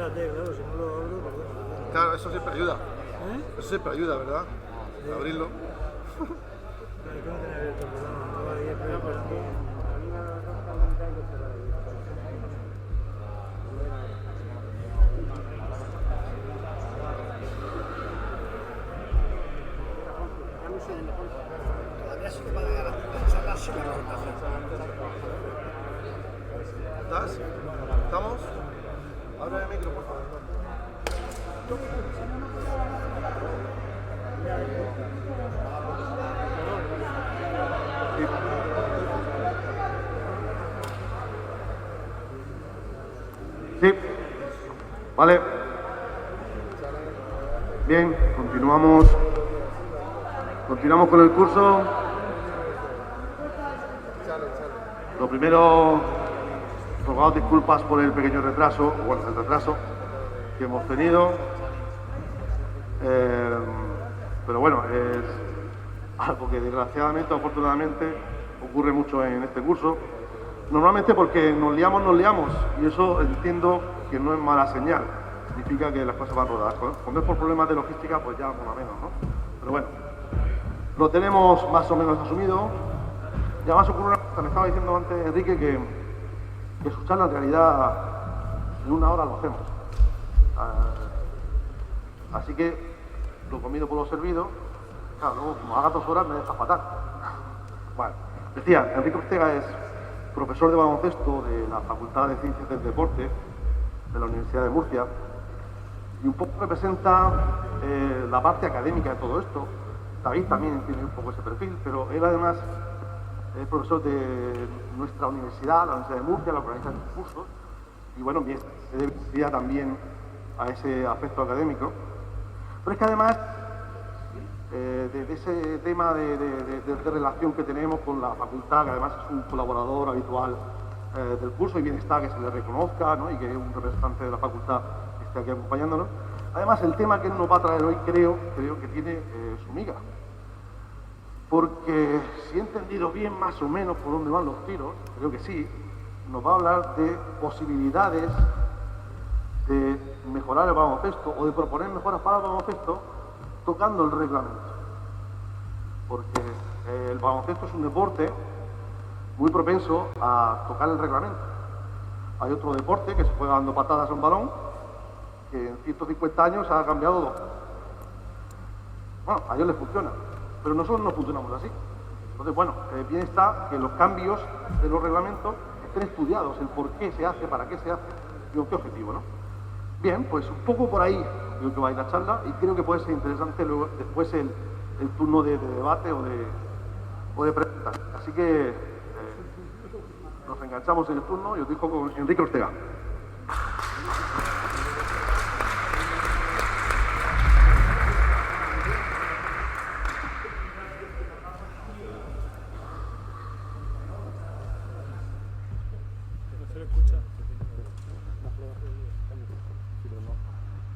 espérate, claro, si no lo abro, perdón. Claro, eso siempre ayuda. ¿Eh? Eso siempre ayuda, ¿verdad? Abrirlo. Hay que no tener abierto el programa, estaba ahí esperando. ¿Estás? ¿Estamos? Abre el micro, por favor. Sí. Vale. Bien, continuamos con el curso. Lo primero, rogad disculpas por el pequeño retraso, bueno, el retraso que hemos tenido. Pero bueno, es algo que desgraciadamente o afortunadamente ocurre mucho en este curso. Normalmente porque nos liamos, y eso entiendo que no es mala señal. Significa que las cosas van rodadas. Cuando es por problemas de logística, pues ya por lo menos, ¿no? Pero bueno, lo tenemos más o menos asumido. Y además ocurre una cosa, me estaba diciendo antes Enrique que su charla en realidad en una hora lo hacemos. Así que lo comido por lo servido, claro, luego como haga 2 horas me deja fatal. Bueno, decía, Enrique Ortega es profesor de baloncesto de la Facultad de Ciencias del Deporte de la Universidad de Murcia y un poco representa la parte académica de todo esto. David también tiene un poco ese perfil, pero él además es profesor de nuestra universidad, la Universidad de Murcia, la organiza sus cursos, y bueno, bien, se debe también a ese aspecto académico. Pero es que además de ese tema de relación que tenemos con la facultad, que además es un colaborador habitual del curso, y bien está que se le reconozca, ¿no? Y que un representante de la facultad esté aquí acompañándonos. Además, el tema que él nos va a traer hoy creo que tiene su miga. Porque si he entendido bien más o menos por dónde van los tiros, creo que sí, nos va a hablar de posibilidades de mejorar el baloncesto o de proponer mejoras para el baloncesto tocando el reglamento. Porque el baloncesto es un deporte muy propenso a tocar el reglamento. Hay otro deporte que se juega dando patadas a un balón que en 150 años ha cambiado 2. Bueno, a ellos les funciona, pero nosotros no funcionamos así. Entonces, bueno, bien está que los cambios de los reglamentos estén estudiados, el por qué se hace, para qué se hace y con qué objetivo, ¿no? Bien, pues un poco por ahí creo que va a ir la charla y creo que puede ser interesante luego después el turno de debate o de preguntas. Así que nos enganchamos en el turno y os dejo con Enrique Ortega.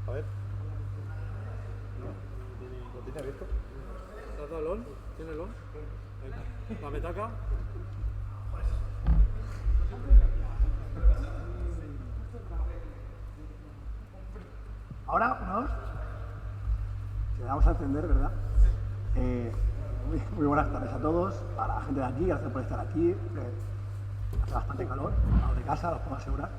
A ver. ¿Lo tiene abierto? ¿Te has dado el on? ¿Tiene el on? Venga. ¿La metaca? Ahora, unos, le damos a atender, ¿verdad? Muy buenas tardes a todos, a la gente de aquí, gracias por estar aquí. Hace bastante calor, al lado de casa, os puedo asegurar.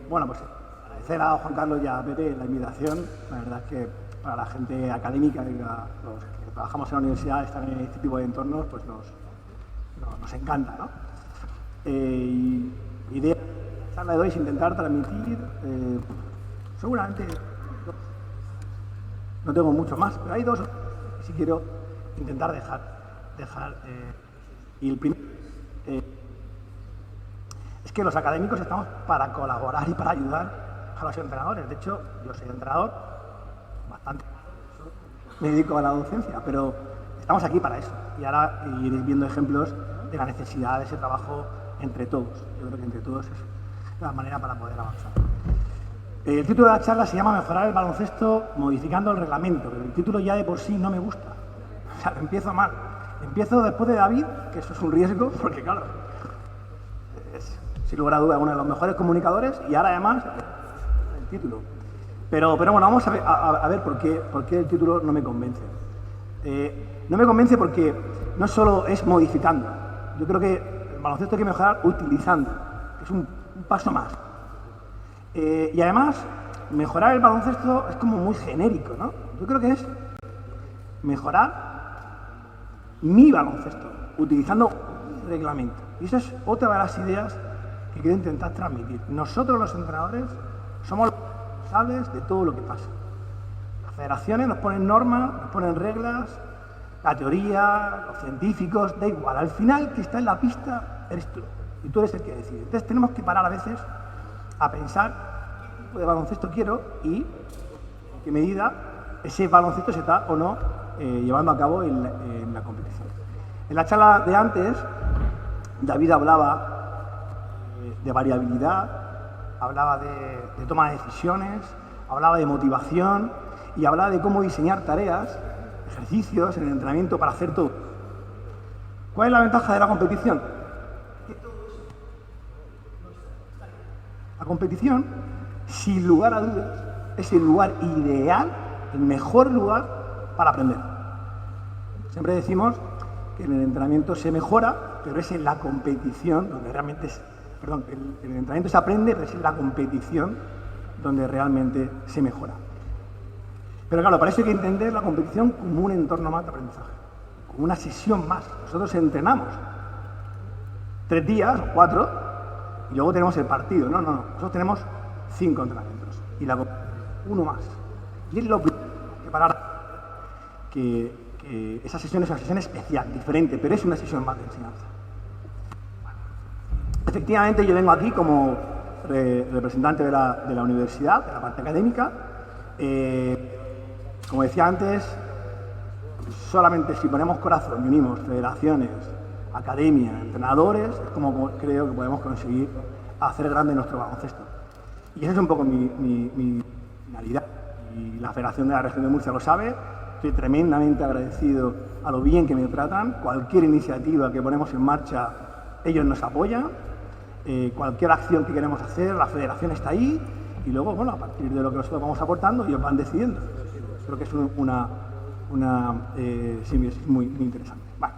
Bueno, pues agradecer a Juan Carlos y a Pepe la invitación. La verdad es que para la gente académica y los que trabajamos en la universidad, estar en este tipo de entornos, pues nos encanta, ¿no? Idea de la charla de hoy es intentar transmitir, seguramente no tengo mucho más, pero hay 2 que sí quiero intentar dejar y el primero es que los académicos estamos para colaborar y para ayudar a los entrenadores. De hecho, yo soy entrenador, bastante me dedico a la docencia, pero estamos aquí para eso. Y ahora iréis viendo ejemplos de la necesidad de ese trabajo entre todos. Yo creo que entre todos es la manera para poder avanzar. El título de la charla se llama Mejorar el baloncesto modificando el reglamento, pero el título ya de por sí no me gusta. O sea, empiezo mal. Empiezo después de David, que eso es un riesgo, porque claro, es sin lugar a duda uno de los mejores comunicadores, y ahora además título. Pero bueno, vamos a ver por qué el título no me convence. No me convence porque no solo es modificando. Yo creo que el baloncesto hay que mejorar utilizando, que es un paso más. Y además, mejorar el baloncesto es como muy genérico, ¿no? Yo creo que es mejorar mi baloncesto, utilizando un reglamento. Y esa es otra de las ideas que quiero intentar transmitir. Nosotros los entrenadores somos los responsables de todo lo que pasa. Las federaciones nos ponen normas, nos ponen reglas, la teoría, los científicos, da igual. Al final, que está en la pista eres tú. Y tú eres el que decide. Entonces tenemos que parar a veces a pensar qué tipo de baloncesto quiero y en qué medida ese baloncesto se está o no llevando a cabo en la competición. En la charla de antes, David hablaba de variabilidad, hablaba de toma de decisiones, hablaba de motivación y hablaba de cómo diseñar tareas, ejercicios en el entrenamiento para hacer todo. ¿Cuál es la ventaja de la competición? La competición, sin lugar a dudas, es el lugar ideal, el mejor lugar para aprender. Siempre decimos que en el entrenamiento se mejora, pero es en la competición donde realmente en el entrenamiento se aprende, pero es en la competición donde realmente se mejora. Pero claro, para eso hay que entender la competición como un entorno más de aprendizaje, como una sesión más. Nosotros entrenamos 3 días o 4 y luego tenemos el partido. No. Nosotros tenemos 5 entrenamientos y la uno más. Y es lo primero que parar que esa sesión es una sesión especial, diferente, pero es una sesión más de enseñanza. Efectivamente, yo vengo aquí como representante de la universidad, de la parte académica. Como decía antes, solamente si ponemos corazón y unimos federaciones, academia, entrenadores, es como creo que podemos conseguir hacer grande nuestro baloncesto. Y esa es un poco mi finalidad. Y la Federación de la Región de Murcia lo sabe. Estoy tremendamente agradecido a lo bien que me tratan. Cualquier iniciativa que ponemos en marcha, ellos nos apoyan. Cualquier acción que queremos hacer, la Federación está ahí. Y luego, bueno, a partir de lo que nosotros vamos aportando, ellos van decidiendo. Creo que es una simbiosis muy interesante. Vale.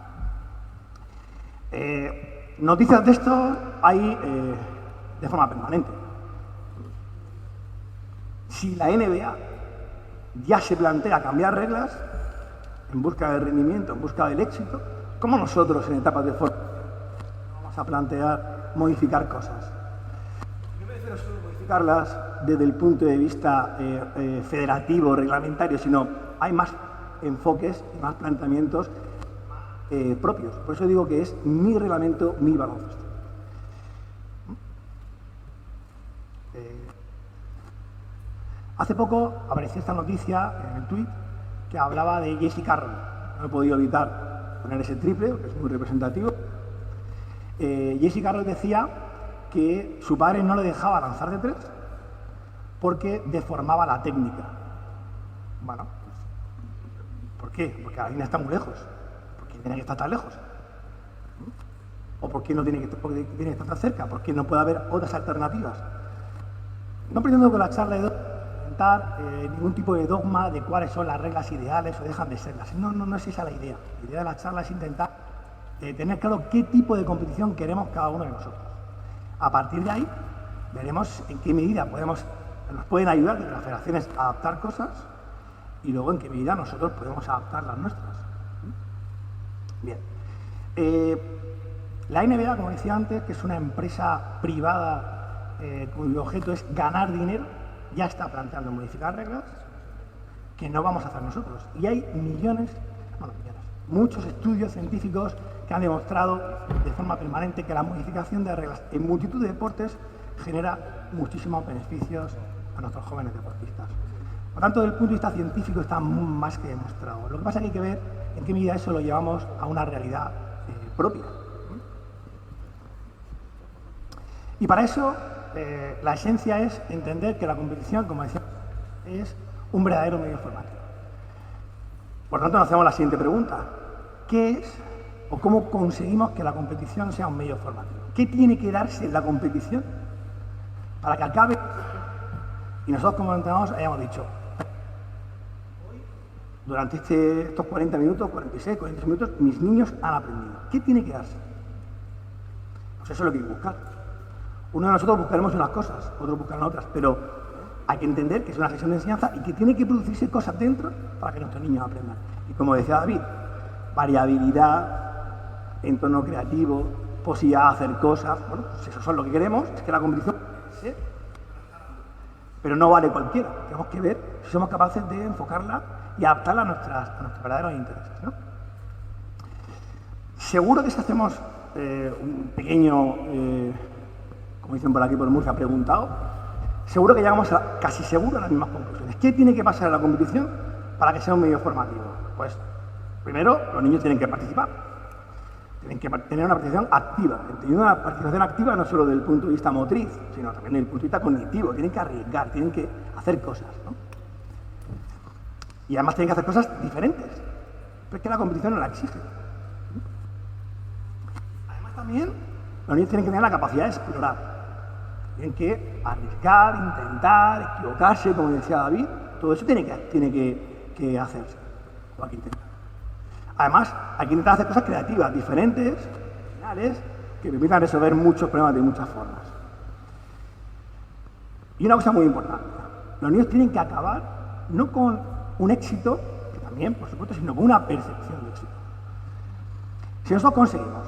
Noticias de esto hay de forma permanente. Si la NBA ya se plantea cambiar reglas en busca del rendimiento, en busca del éxito, ¿cómo nosotros en etapas de forma vamos a plantear modificar cosas? No me refiero solo a modificarlas desde el punto de vista federativo, reglamentario, sino hay más enfoques y más planteamientos propios. Por eso digo que es mi reglamento, mi baloncesto. Hace poco apareció esta noticia en el tuit que hablaba de Jesse Carroll. No he podido evitar poner ese triple, que es muy representativo. Jesse Carroll decía que su padre no le dejaba lanzar de 3 porque deformaba la técnica. Bueno, ¿por qué? Porque la línea está muy lejos. ¿Por qué tiene que estar tan lejos? ¿O por qué no tiene que estar tan cerca? ¿Por qué no puede haber otras alternativas? No pretendo que la charla de ningún tipo de dogma de cuáles son las reglas ideales o dejan de serlas. No es esa la idea. La idea de la charla es intentar tener claro qué tipo de competición queremos cada uno de nosotros. A partir de ahí, veremos en qué medida nos pueden ayudar desde las federaciones a adaptar cosas y luego en qué medida nosotros podemos adaptar las nuestras. Bien. La NBA, como decía antes, que es una empresa privada cuyo objeto es ganar dinero, ya está planteando modificar reglas que no vamos a hacer nosotros. Y hay muchos estudios científicos que han demostrado de forma permanente que la modificación de reglas en multitud de deportes genera muchísimos beneficios a nuestros jóvenes deportistas. Por tanto, desde el punto de vista científico está más que demostrado. Lo que pasa es que hay que ver en qué medida eso lo llevamos a una realidad propia. Y para eso, la esencia es entender que la competición, como decía, es un verdadero medio formativo. Por tanto, nos hacemos la siguiente pregunta. ¿Qué es o cómo conseguimos que la competición sea un medio formativo? ¿Qué tiene que darse en la competición para que acabe Y nosotros como entrenadores hayamos dicho, durante estos 40 minutos, 46, 46 minutos, mis niños han aprendido. ¿Qué tiene que darse? Pues eso es lo que hay que buscar. Uno de nosotros buscaremos unas cosas, otros buscarán otras, pero hay que entender que es una sesión de enseñanza y que tiene que producirse cosas dentro para que nuestros niños aprendan. Y como decía David, variabilidad, entorno creativo, posibilidad de hacer cosas, bueno, pues eso es lo que queremos, es que la competición ¿sí? Pero no vale cualquiera, tenemos que ver si somos capaces de enfocarla y adaptarla a nuestros verdaderos intereses, ¿no? Seguro que si hacemos un pequeño, como dicen por aquí por Murcia, preguntado, seguro que llegamos casi seguro a las mismas conclusiones. ¿Qué tiene que pasar en la competición para que sea un medio formativo? Pues, primero, los niños tienen que participar. Tienen que tener una participación activa. Entendiendo una participación activa no solo desde el punto de vista motriz, sino también desde el punto de vista cognitivo. Tienen que arriesgar, tienen que hacer cosas, ¿no? Y además tienen que hacer cosas diferentes. Pero es que la competición no la exige. Además también, los niños tienen que tener la capacidad de explorar. Tienen que arriesgar, intentar, equivocarse, como decía David. Todo eso tiene que hacerse. O hay que intentar. Además, hay que intentar hacer cosas creativas, diferentes, originales, que permitan resolver muchos problemas de muchas formas. Y una cosa muy importante. Los niños tienen que acabar no con un éxito, que también, por supuesto, sino con una percepción de éxito. Si nosotros conseguimos,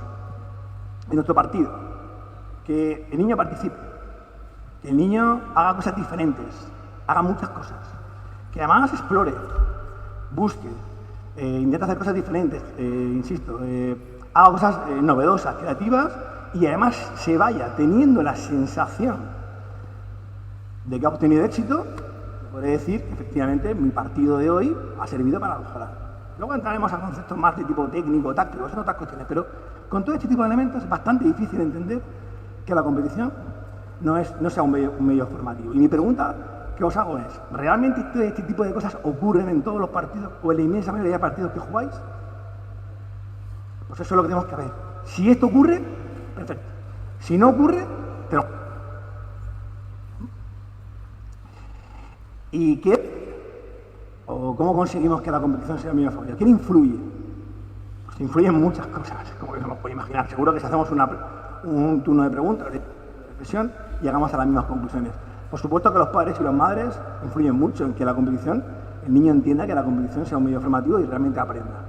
en nuestro partido, que el niño participe, que el niño haga cosas diferentes, haga muchas cosas, que además explore, busque, intenta hacer cosas diferentes, insisto, haga cosas novedosas, creativas y además se vaya teniendo la sensación de que ha obtenido éxito, podré decir que efectivamente mi partido de hoy ha servido para mejorar. Luego entraremos a conceptos más de tipo técnico, táctico, son otras cuestiones, pero con todo este tipo de elementos es bastante difícil entender que la competición no sea un medio formativo. Y mi pregunta que os hago es, ¿realmente este tipo de cosas ocurren en todos los partidos o en la inmensa mayoría de partidos que jugáis? Pues eso es lo que tenemos que ver. Si esto ocurre, perfecto. Si no ocurre, pero... ¿Y qué? ¿O cómo conseguimos que la competición sea medio formativo? ¿Quién influye? Pues influyen muchas cosas, como que se nos puede imaginar. Seguro que si hacemos un turno de preguntas, de reflexión, llegamos a las mismas conclusiones. Por supuesto que los padres y las madres influyen mucho en que la competición, el niño entienda que la competición sea un medio formativo y realmente aprenda.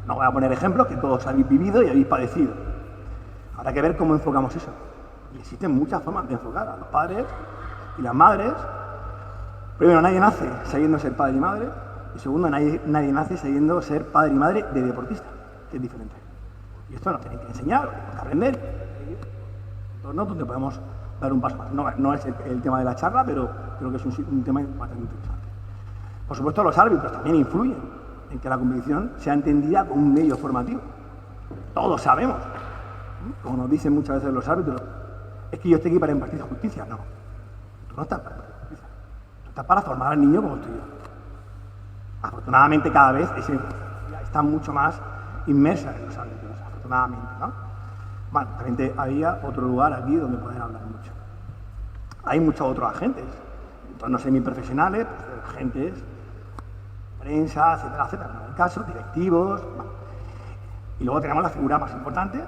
No voy a poner ejemplos que todos habéis vivido y habéis padecido. Habrá que ver cómo enfocamos eso. Y existen muchas formas de enfocar a los padres y las madres. Primero, nadie nace sabiendo ser padre y madre. Y segundo, nadie nace sabiendo ser padre y madre de deportista, que es diferente. Y esto nos tienen que enseñar, tenemos que aprender. Entonces, donde podemos dar un paso más. No es el tema de la charla, pero creo que es un tema bastante interesante. Por supuesto, los árbitros también influyen en que la competición sea entendida como un medio formativo. Todos sabemos, como nos dicen muchas veces los árbitros, es que yo estoy aquí para impartir justicia. No, tú no estás para impartir justicia. Tú estás para formar al niño como estoy yo. Afortunadamente, cada vez está mucho más inmersa en los árbitros, afortunadamente, ¿no? Bueno, también había otro lugar aquí donde poder hablar mucho. Hay muchos otros agentes, entornos semiprofesionales, pues, agentes, prensa, etcétera, etcétera. En el caso, directivos. Bueno. Y luego tenemos la figura más importante.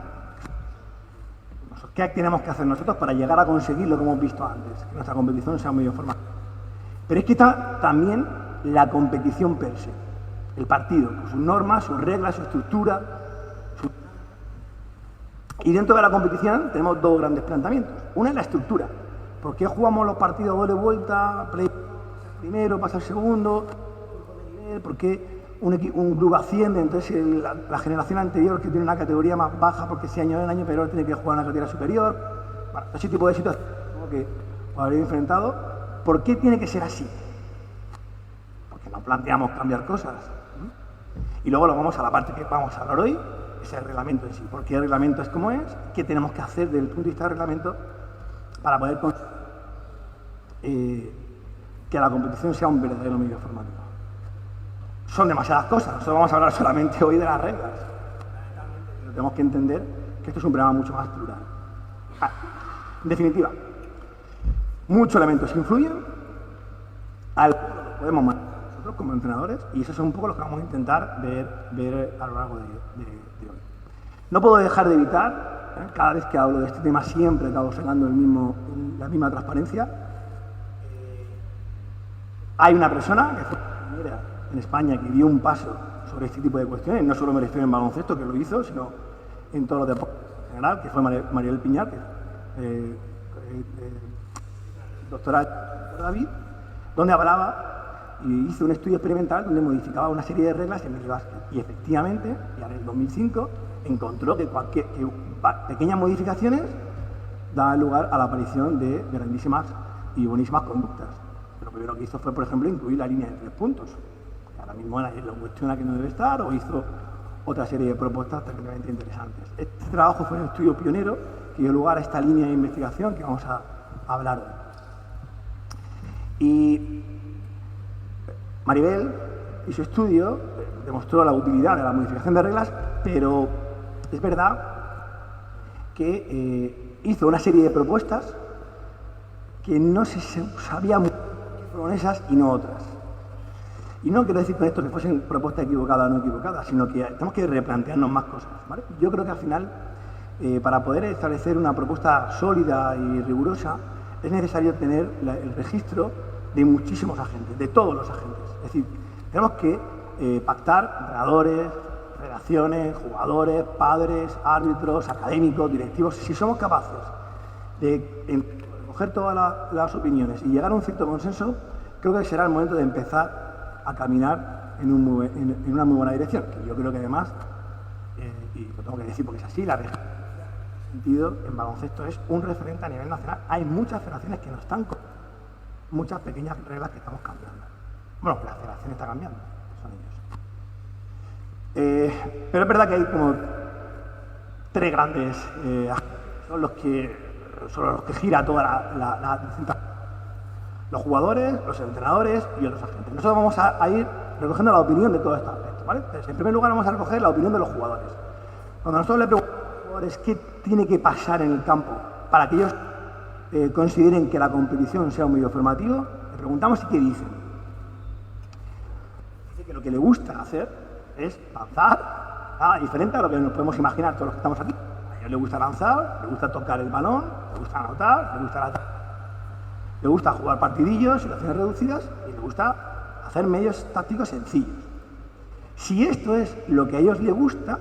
¿Qué tenemos que hacer nosotros para llegar a conseguir lo que hemos visto antes? Que nuestra competición sea un medio formal. Pero es que está también la competición per se. El partido, con sus normas, sus reglas, su estructura. Y dentro de la competición tenemos dos grandes planteamientos. Una es la estructura. ¿Por qué jugamos los partidos doble vuelta, play primero, pasa el segundo? ¿Por qué un club asciende? Entonces la generación anterior que tiene una categoría más baja porque ese año en año peor tiene que jugar en una categoría superior. Bueno, ese tipo de situaciones que os habréis enfrentado. ¿Por qué tiene que ser así? Porque no planteamos cambiar cosas. Y luego lo vamos a la parte que vamos a hablar hoy, es el reglamento en sí. ¿Por qué el reglamento es como es? ¿Qué tenemos que hacer desde el punto de vista del reglamento para poder que la competición sea un verdadero medio formativo? Son demasiadas cosas, nosotros vamos a hablar solamente hoy de las reglas. Pero tenemos que entender que esto es un programa mucho más plural. En definitiva, muchos elementos influyen Algo lo podemos manejar nosotros como entrenadores y eso es un poco lo que vamos a intentar ver a lo largo de hoy. No puedo dejar de evitar, cada vez que hablo de este tema siempre acabo sacando la misma transparencia. Hay una persona que fue la primera en España que dio un paso sobre este tipo de cuestiones, no solo me refiero en baloncesto, que lo hizo, sino en todos los deportes en general, que fue Mariel Piñar, doctora David, donde hablaba y hizo un estudio experimental donde modificaba una serie de reglas en minibásquet. Y efectivamente, ya en el 2005, encontró que pequeñas modificaciones daban lugar a la aparición de grandísimas y buenísimas conductas. Lo primero que hizo fue, por ejemplo, incluir la línea de 3 puntos. Ahora mismo lo cuestiona que no debe estar, o hizo otra serie de propuestas tremendamente interesantes. Este trabajo fue un estudio pionero que dio lugar a esta línea de investigación que vamos a hablar hoy. Y Maribel y su estudio demostró la utilidad de la modificación de reglas, pero es verdad que hizo una serie de propuestas que no se sabía muy bien que fueron esas y no otras. Y no quiero decir con esto que fuesen propuestas equivocadas o no equivocadas, sino que tenemos que replantearnos más cosas, ¿vale? Yo creo que al final, para poder establecer una propuesta sólida y rigurosa, es necesario tener el registro de muchísimos agentes, de todos los agentes. Es decir, tenemos que pactar entrenadores, federaciones, jugadores, padres, árbitros, académicos, directivos. Si somos capaces de recoger todas las opiniones y llegar a un cierto consenso, creo que será el momento de empezar a caminar en una muy buena dirección. Que yo creo que además, y lo tengo que decir porque es así, la región sentido en baloncesto es un referente a nivel nacional. Hay muchas federaciones que no están con muchas pequeñas reglas que estamos cambiando. Bueno, que la federación está cambiando, son ellos. Pero es verdad que hay como 3 grandes son los que gira toda la los jugadores, los entrenadores y otros agentes. Nosotros vamos a ir recogiendo la opinión de todos estos aspectos, ¿vale? Entonces, en primer lugar vamos a recoger la opinión de los jugadores. Cuando nosotros le preguntamos a los jugadores qué tiene que pasar en el campo para que ellos consideren que la competición sea un medio formativo, le preguntamos y qué dicen. Dice que lo que le gusta hacer es lanzar, nada diferente a lo que nos podemos imaginar todos los que estamos aquí. A ellos les gusta lanzar, les gusta tocar el balón, les gusta anotar, le gusta jugar partidillos, situaciones reducidas y le gusta hacer medios tácticos sencillos. Si esto es lo que a ellos les gusta, en las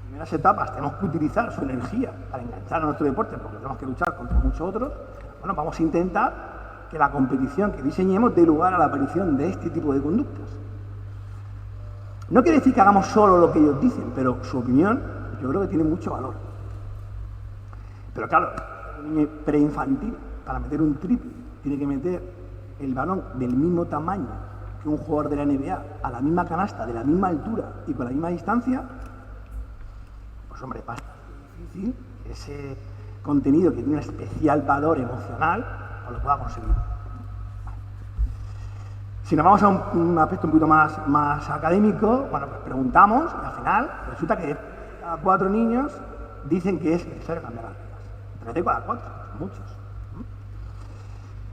primeras etapas tenemos que utilizar su energía para enganchar a nuestro deporte porque tenemos que luchar contra muchos otros, bueno, vamos a intentar que la competición que diseñemos dé lugar a la aparición de este tipo de conductas. No quiere decir que hagamos solo lo que ellos dicen, pero su opinión yo creo que tiene mucho valor. Pero claro, un niño preinfantil, para meter un triple, tiene que meter el balón del mismo tamaño que un jugador de la NBA, a la misma canasta, de la misma altura y con la misma distancia, pues hombre, pasa difícil que ese contenido que tiene un especial valor emocional no lo pueda conseguir. Si nos vamos a un aspecto un poquito más académico, bueno, pues preguntamos y al final resulta que cada 4 niños dicen que es necesario cambiar las reglas. 3 de cada 4, muchos.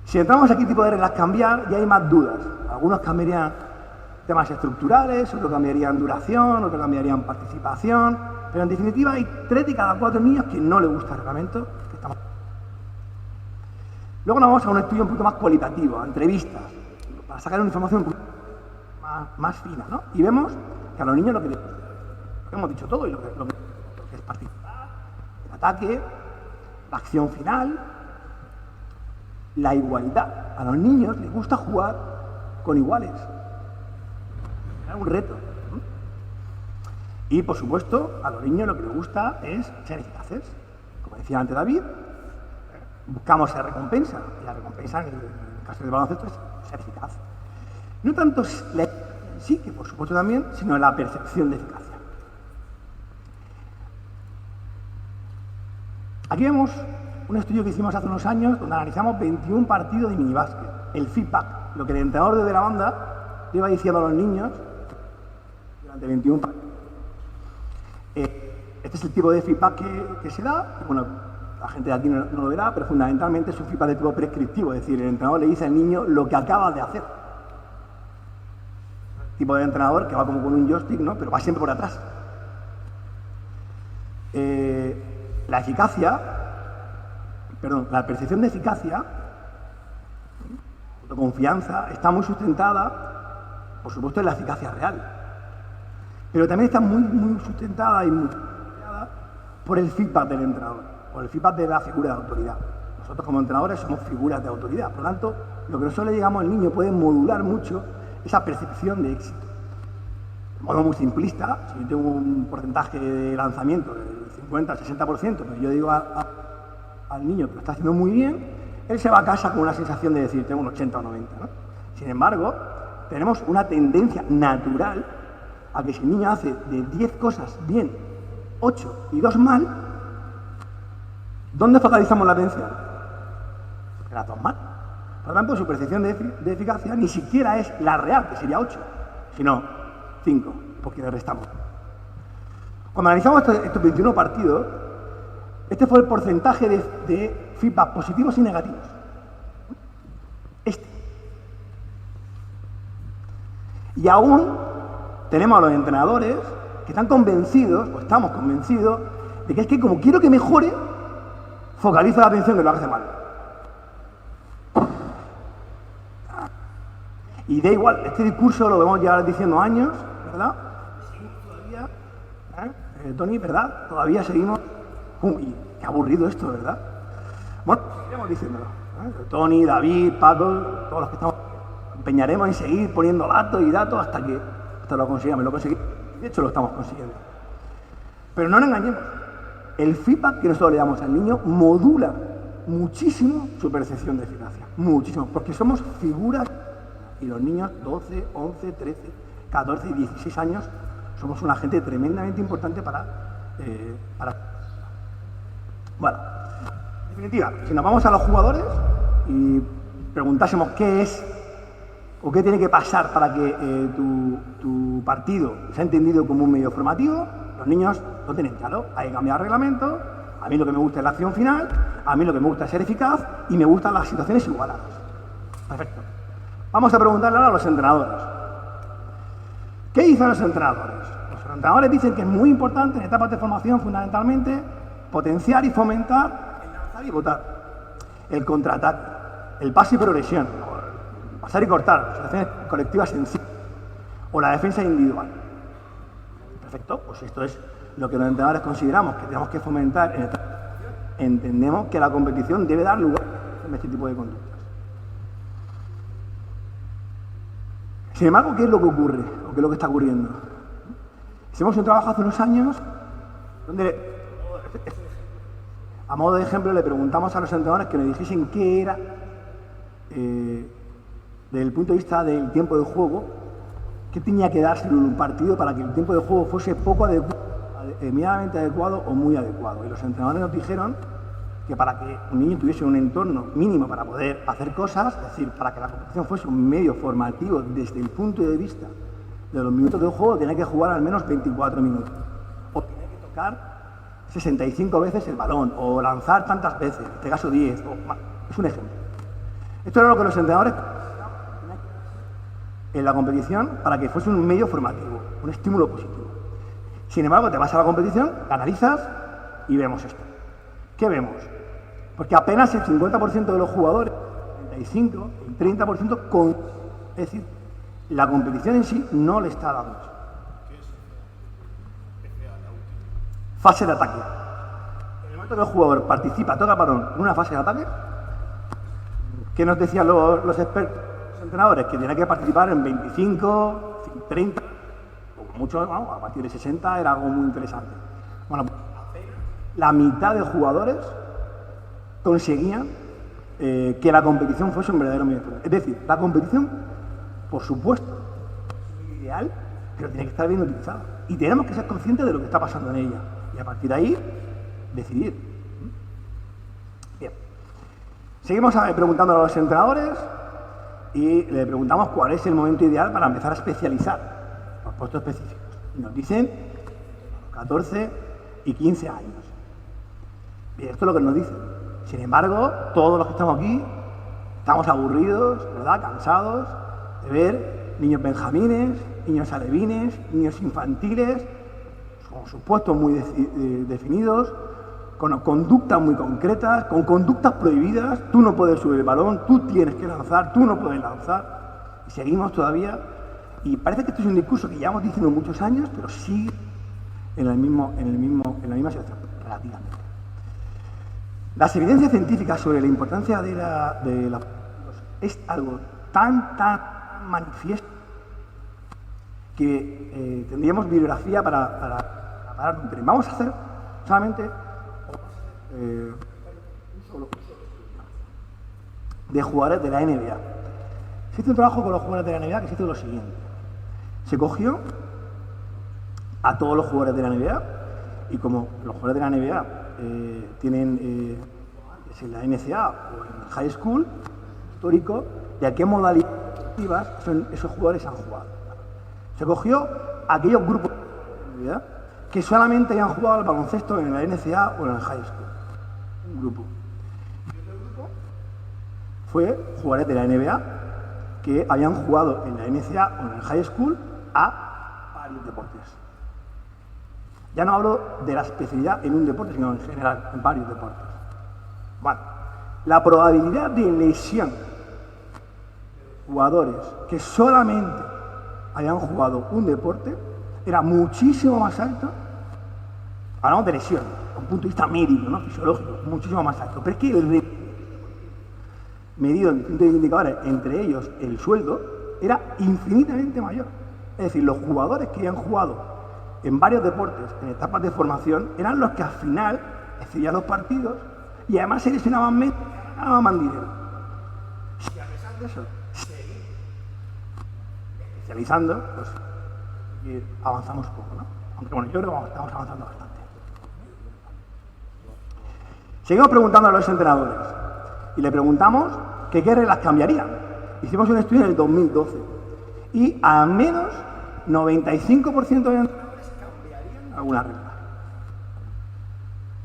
Si entramos aquí tipo de reglas cambiar, ya hay más dudas. Algunos cambiarían temas estructurales, otros cambiarían duración, otros cambiarían participación, pero en definitiva hay 3 de cada 4 niños que no les gusta el reglamento. Luego nos vamos a un estudio un poquito más cualitativo, a entrevistas, para sacar una información un poquito más fina, ¿no? Y vemos que a los niños lo que hemos dicho todo y lo que es participar, el ataque, la acción final, la igualdad. A los niños les gusta jugar con iguales. Es un reto. Y, por supuesto, a los niños lo que les gusta es ser eficaces. Como decía antes David, buscamos esa recompensa. Y la recompensa, en el caso del baloncesto, es ser eficaz. No tanto la eficacia en sí, que por supuesto también, sino la percepción de eficacia. Aquí vemos un estudio que hicimos hace unos años donde analizamos 21 partidos de minibásquet. El feedback, lo que el entrenador de la banda le iba diciendo a los niños durante 21 partidos. Este es el tipo de feedback que se da. Bueno, la gente de aquí no lo verá, pero fundamentalmente es un feedback de tipo prescriptivo, es decir, el entrenador le dice al niño lo que acaba de hacer. Tipo de entrenador que va como con un joystick, ¿no? Pero va siempre por atrás. La eficacia, perdón, la percepción de eficacia, autoconfianza, está muy sustentada, por supuesto, en la eficacia real. Pero también está muy sustentada y muy sustentada por el feedback del entrenador, por el feedback de la figura de autoridad. Nosotros como entrenadores somos figuras de autoridad, por lo tanto, lo que nosotros le digamos al niño puede modular mucho esa percepción de éxito. De modo muy simplista, si yo tengo un porcentaje de lanzamiento del 50 al 60%, pero yo digo al niño que lo está haciendo muy bien, él se va a casa con una sensación de decir, tengo un 80 o 90, ¿no? Sin embargo, tenemos una tendencia natural a que si el niño hace de 10 cosas bien, 8 y 2 mal, ¿dónde focalizamos la atención? En las 2 mal. Por lo tanto, su percepción de eficacia ni siquiera es la real, que sería 8, sino 5, porque le restamos. Cuando analizamos estos 21 partidos, este fue el porcentaje de feedback positivos y negativos. Y aún tenemos a los entrenadores que están convencidos, o estamos convencidos, de que es que como quiero que mejore, focalizo la atención que lo hace mal. Y da igual, este discurso lo vemos llevar diciendo años, ¿verdad? Seguimos todavía, Tony, ¿verdad? Todavía seguimos. Y qué aburrido esto, ¿verdad? Bueno, seguiremos diciéndolo. Tony, David, Paco, todos los que estamos, empeñaremos en seguir poniendo datos y datos hasta lo consigamos. Lo conseguimos. De hecho, lo estamos consiguiendo. Pero no nos engañemos. El feedback que nosotros le damos al niño modula muchísimo su percepción de eficacia. Muchísimo. Porque somos figuras. Y los niños, 12, 11, 13, 14 y 16 años, somos una gente tremendamente importante para... Bueno, en definitiva, si nos vamos a los jugadores y preguntásemos qué es o qué tiene que pasar para que tu partido sea entendido como un medio formativo, los niños lo tienen claro. Hay que cambiar el reglamento, a mí lo que me gusta es la acción final, a mí lo que me gusta es ser eficaz y me gustan las situaciones igualadas. Perfecto. Vamos a preguntarle ahora a los entrenadores. ¿Qué dicen los entrenadores? Los entrenadores dicen que es muy importante en etapas de formación, fundamentalmente, potenciar y fomentar el lanzar y botar, el contraataque, el pase y progresión, pasar y cortar, situaciones colectivas sencillas, o la defensa individual. Perfecto, pues esto es lo que los entrenadores consideramos que tenemos que fomentar en etapas de formación. Entendemos que la competición debe dar lugar a este tipo de conductas. Sin embargo, ¿qué es lo que ocurre? ¿O qué es lo que está ocurriendo? Hicimos un trabajo hace unos años donde, a modo de ejemplo, le preguntamos a los entrenadores que nos dijesen qué era, desde el punto de vista del tiempo de juego, qué tenía que darse en un partido para que el tiempo de juego fuese poco adecuado, medianamente adecuado o muy adecuado. Y los entrenadores nos dijeron que para que un niño tuviese un entorno mínimo para poder hacer cosas, es decir, para que la competición fuese un medio formativo desde el punto de vista de los minutos de juego, tenía que jugar al menos 24 minutos. O tenía que tocar 65 veces el balón, o lanzar tantas veces, en este caso 10, es un ejemplo. Esto era lo que los entrenadores en la competición para que fuese un medio formativo, un estímulo positivo. Sin embargo, te vas a la competición, la analizas y vemos esto. ¿Qué vemos? Porque apenas el 50% de los jugadores, el 35%, el 30%, es decir, la competición en sí no le está dando eso. Fase de ataque. En el momento que el jugador participa, toca balón en una fase de ataque, ¿qué nos decían los expertos, los entrenadores? Que tenía que participar en 25, 30, o mucho, ¿no? A partir de 60 era algo muy interesante. Bueno, la mitad de jugadores conseguían que la competición fuese un verdadero medio. Es decir, la competición, por supuesto, es ideal, pero tiene que estar bien utilizada. Y tenemos que ser conscientes de lo que está pasando en ella. Y a partir de ahí, decidir. Bien. Seguimos preguntando a los entrenadores y le preguntamos cuál es el momento ideal para empezar a especializar los puestos específicos. Y nos dicen 14 y 15 años. Y esto es lo que nos dicen. Sin embargo, todos los que estamos aquí estamos aburridos, ¿verdad? Cansados de ver niños benjamines, niños alevines, niños infantiles, con sus puestos muy definidos, con conductas muy concretas, con conductas prohibidas. Tú no puedes subir el balón, tú tienes que lanzar, tú no puedes lanzar. Y seguimos todavía. Y parece que esto es un discurso que llevamos diciendo muchos años, pero sigue en la misma situación, relativamente. Las evidencias científicas sobre la importancia de la es algo tan manifiesto que tendríamos bibliografía para parar un tren. Vamos a hacer solamente de jugadores de la NBA. Se hizo un trabajo con los jugadores de la NBA que se hizo lo siguiente. Se cogió a todos los jugadores de la NBA y como los jugadores de la NBA tienen en la NCAA o en el High School histórico de a qué modalidades esos jugadores han jugado. Se cogió a aquellos grupos de la NBA que solamente hayan jugado al baloncesto en la NCAA o en el High School. Un grupo. Y otro grupo fue jugadores de la NBA que habían jugado en la NCAA o en el High School a varios deportes. Ya no hablo de la especialidad en un deporte, sino en general, en varios deportes. Bueno, la probabilidad de lesión de jugadores que solamente habían jugado un deporte era muchísimo más alta. Hablamos de lesión, desde un punto de vista médico, ¿no? Fisiológico, muchísimo más alto. Pero es que el medido en distintos indicadores, entre ellos el sueldo, era infinitamente mayor. Es decir, los jugadores que habían jugado en varios deportes, en etapas de formación, eran los que al final decidían los partidos y además se lesionaban menos, ganaban más dinero. Si a pesar de eso seguimos especializando, pues avanzamos poco, ¿no? Aunque bueno, yo creo que estamos avanzando bastante. Seguimos preguntando a los entrenadores y le preguntamos que qué reglas cambiarían. Hicimos un estudio en el 2012 y al menos 95% de entrenadores cambiarían alguna regla.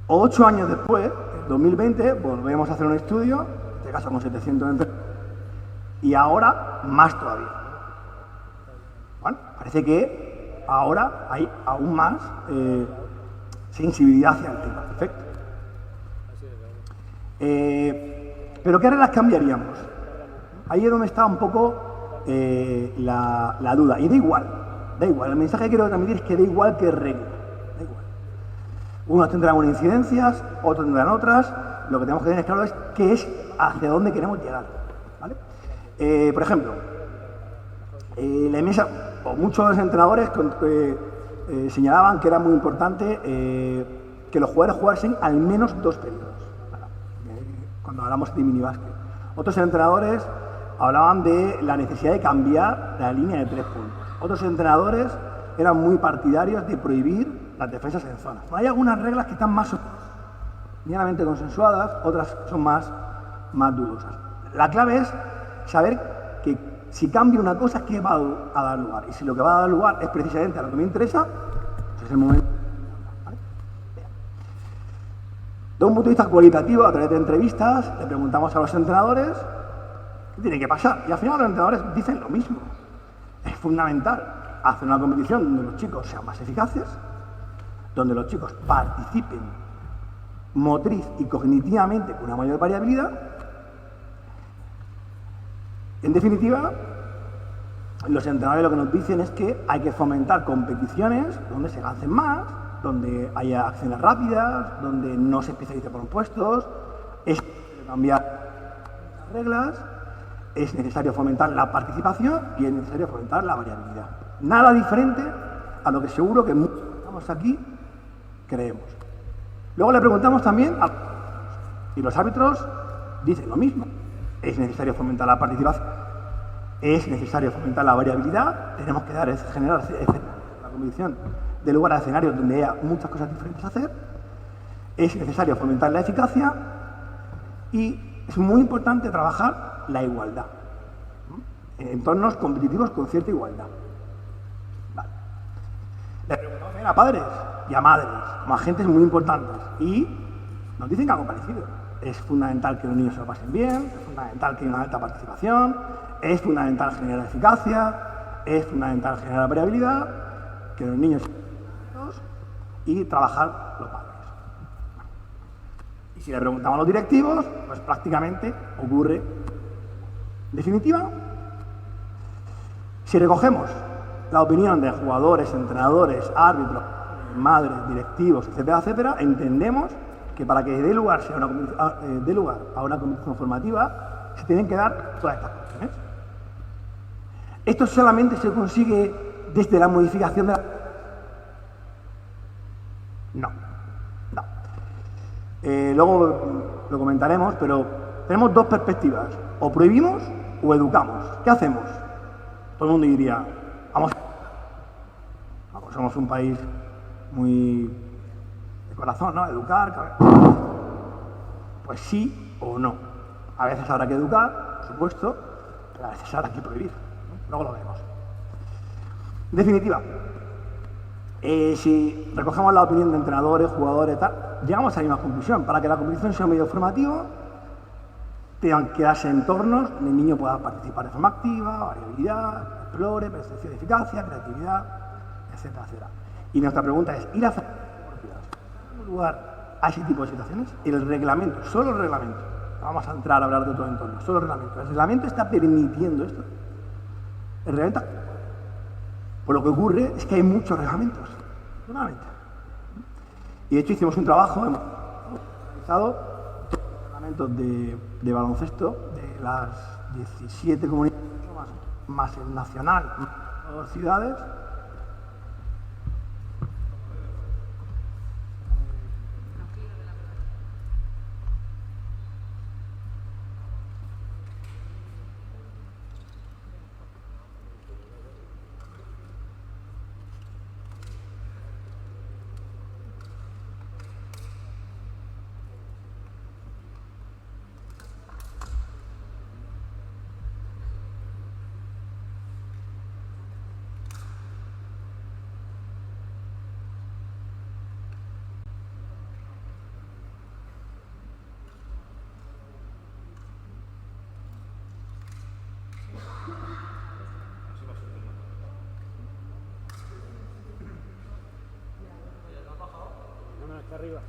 8 años después, en 2020, volvemos a hacer un estudio, en este caso con 700 entrenadores, y ahora más todavía. Bueno, parece que ahora hay aún más sensibilidad hacia el tema. Perfecto. Pero ¿qué reglas cambiaríamos? Ahí es donde está un poco la duda. Y da igual. El mensaje que quiero transmitir es que da igual qué regla. Da igual. Unos tendrán unas incidencias, otros tendrán otras. Lo que tenemos que tener claro es qué es hacia dónde queremos llegar. ¿Vale? Por ejemplo, la inmensa, o muchos entrenadores señalaban que era muy importante que los jugadores jugasen al menos 2 periodos. Cuando hablamos de minibásquet. Otros entrenadores hablaban de la necesidad de cambiar la línea de 3 puntos. Otros entrenadores eran muy partidarios de prohibir las defensas en zona. Hay algunas reglas que están más medianamente consensuadas, otras son más dudosas. La clave es saber que si cambia una cosa, ¿qué va a dar lugar? Y si lo que va a dar lugar es precisamente a lo que me interesa, pues es el momento. De un punto de vista cualitativo, a través de entrevistas, le preguntamos a los entrenadores qué tiene que pasar. Y al final los entrenadores dicen lo mismo. Es fundamental hacer una competición donde los chicos sean más eficaces, donde los chicos participen motriz y cognitivamente con una mayor variabilidad. En definitiva, los entrenadores lo que nos dicen es que hay que fomentar competiciones donde se lancen más, donde haya acciones rápidas, donde no se especialice por puestos, es necesario cambiar las reglas, es necesario fomentar la participación y es necesario fomentar la variabilidad. Nada diferente a lo que seguro que muchos que estamos aquí creemos. Luego le preguntamos también a los árbitros, y los árbitros dicen lo mismo. Es necesario fomentar la participación, es necesario fomentar la variabilidad, tenemos que generar la competición de lugar a escenarios donde haya muchas cosas diferentes a hacer, es necesario fomentar la eficacia y es muy importante trabajar la igualdad, en entornos competitivos con cierta igualdad. Vale. Le preguntamos también a padres y a madres, como agentes muy importantes, y nos dicen algo parecido. Es fundamental que los niños se lo pasen bien, es fundamental que haya una alta participación, es fundamental generar eficacia, es fundamental generar variabilidad, que los niños y trabajar los padres. Y si le preguntamos a los directivos, pues prácticamente ocurre. En definitiva, si recogemos la opinión de jugadores, entrenadores, árbitros, madres, directivos, etcétera, etcétera, entendemos que para que dé lugar a una competición formativa se tienen que dar todas estas cuestiones. Esto solamente se consigue desde la modificación de la... No. Luego lo comentaremos, pero tenemos dos perspectivas. O prohibimos o educamos. ¿Qué hacemos? Todo el mundo diría, vamos, somos un país muy de corazón, ¿no? Educar. Pues sí o no. A veces habrá que educar, por supuesto, pero a veces habrá que prohibir, ¿no? Luego lo veremos. En definitiva, si recogemos la opinión de entrenadores, jugadores, tal, llegamos a la misma conclusión. Para que la competición sea un medio formativo, tengan que darse entornos donde el niño pueda participar de forma activa, variabilidad, explore, percepción de eficacia, creatividad, etcétera, etcétera. Y nuestra pregunta es, ¿ir a hacer lugar a ese tipo de situaciones? El reglamento, solo el reglamento, vamos a entrar a hablar de todo entorno, solo el reglamento está permitiendo esto. El reglamento, pues lo que ocurre es que hay muchos reglamentos, nuevamente. Y de hecho hicimos un trabajo, hemos realizado reglamentos de baloncesto de las 17 comunidades más el nacional, más ciudades. Arriba.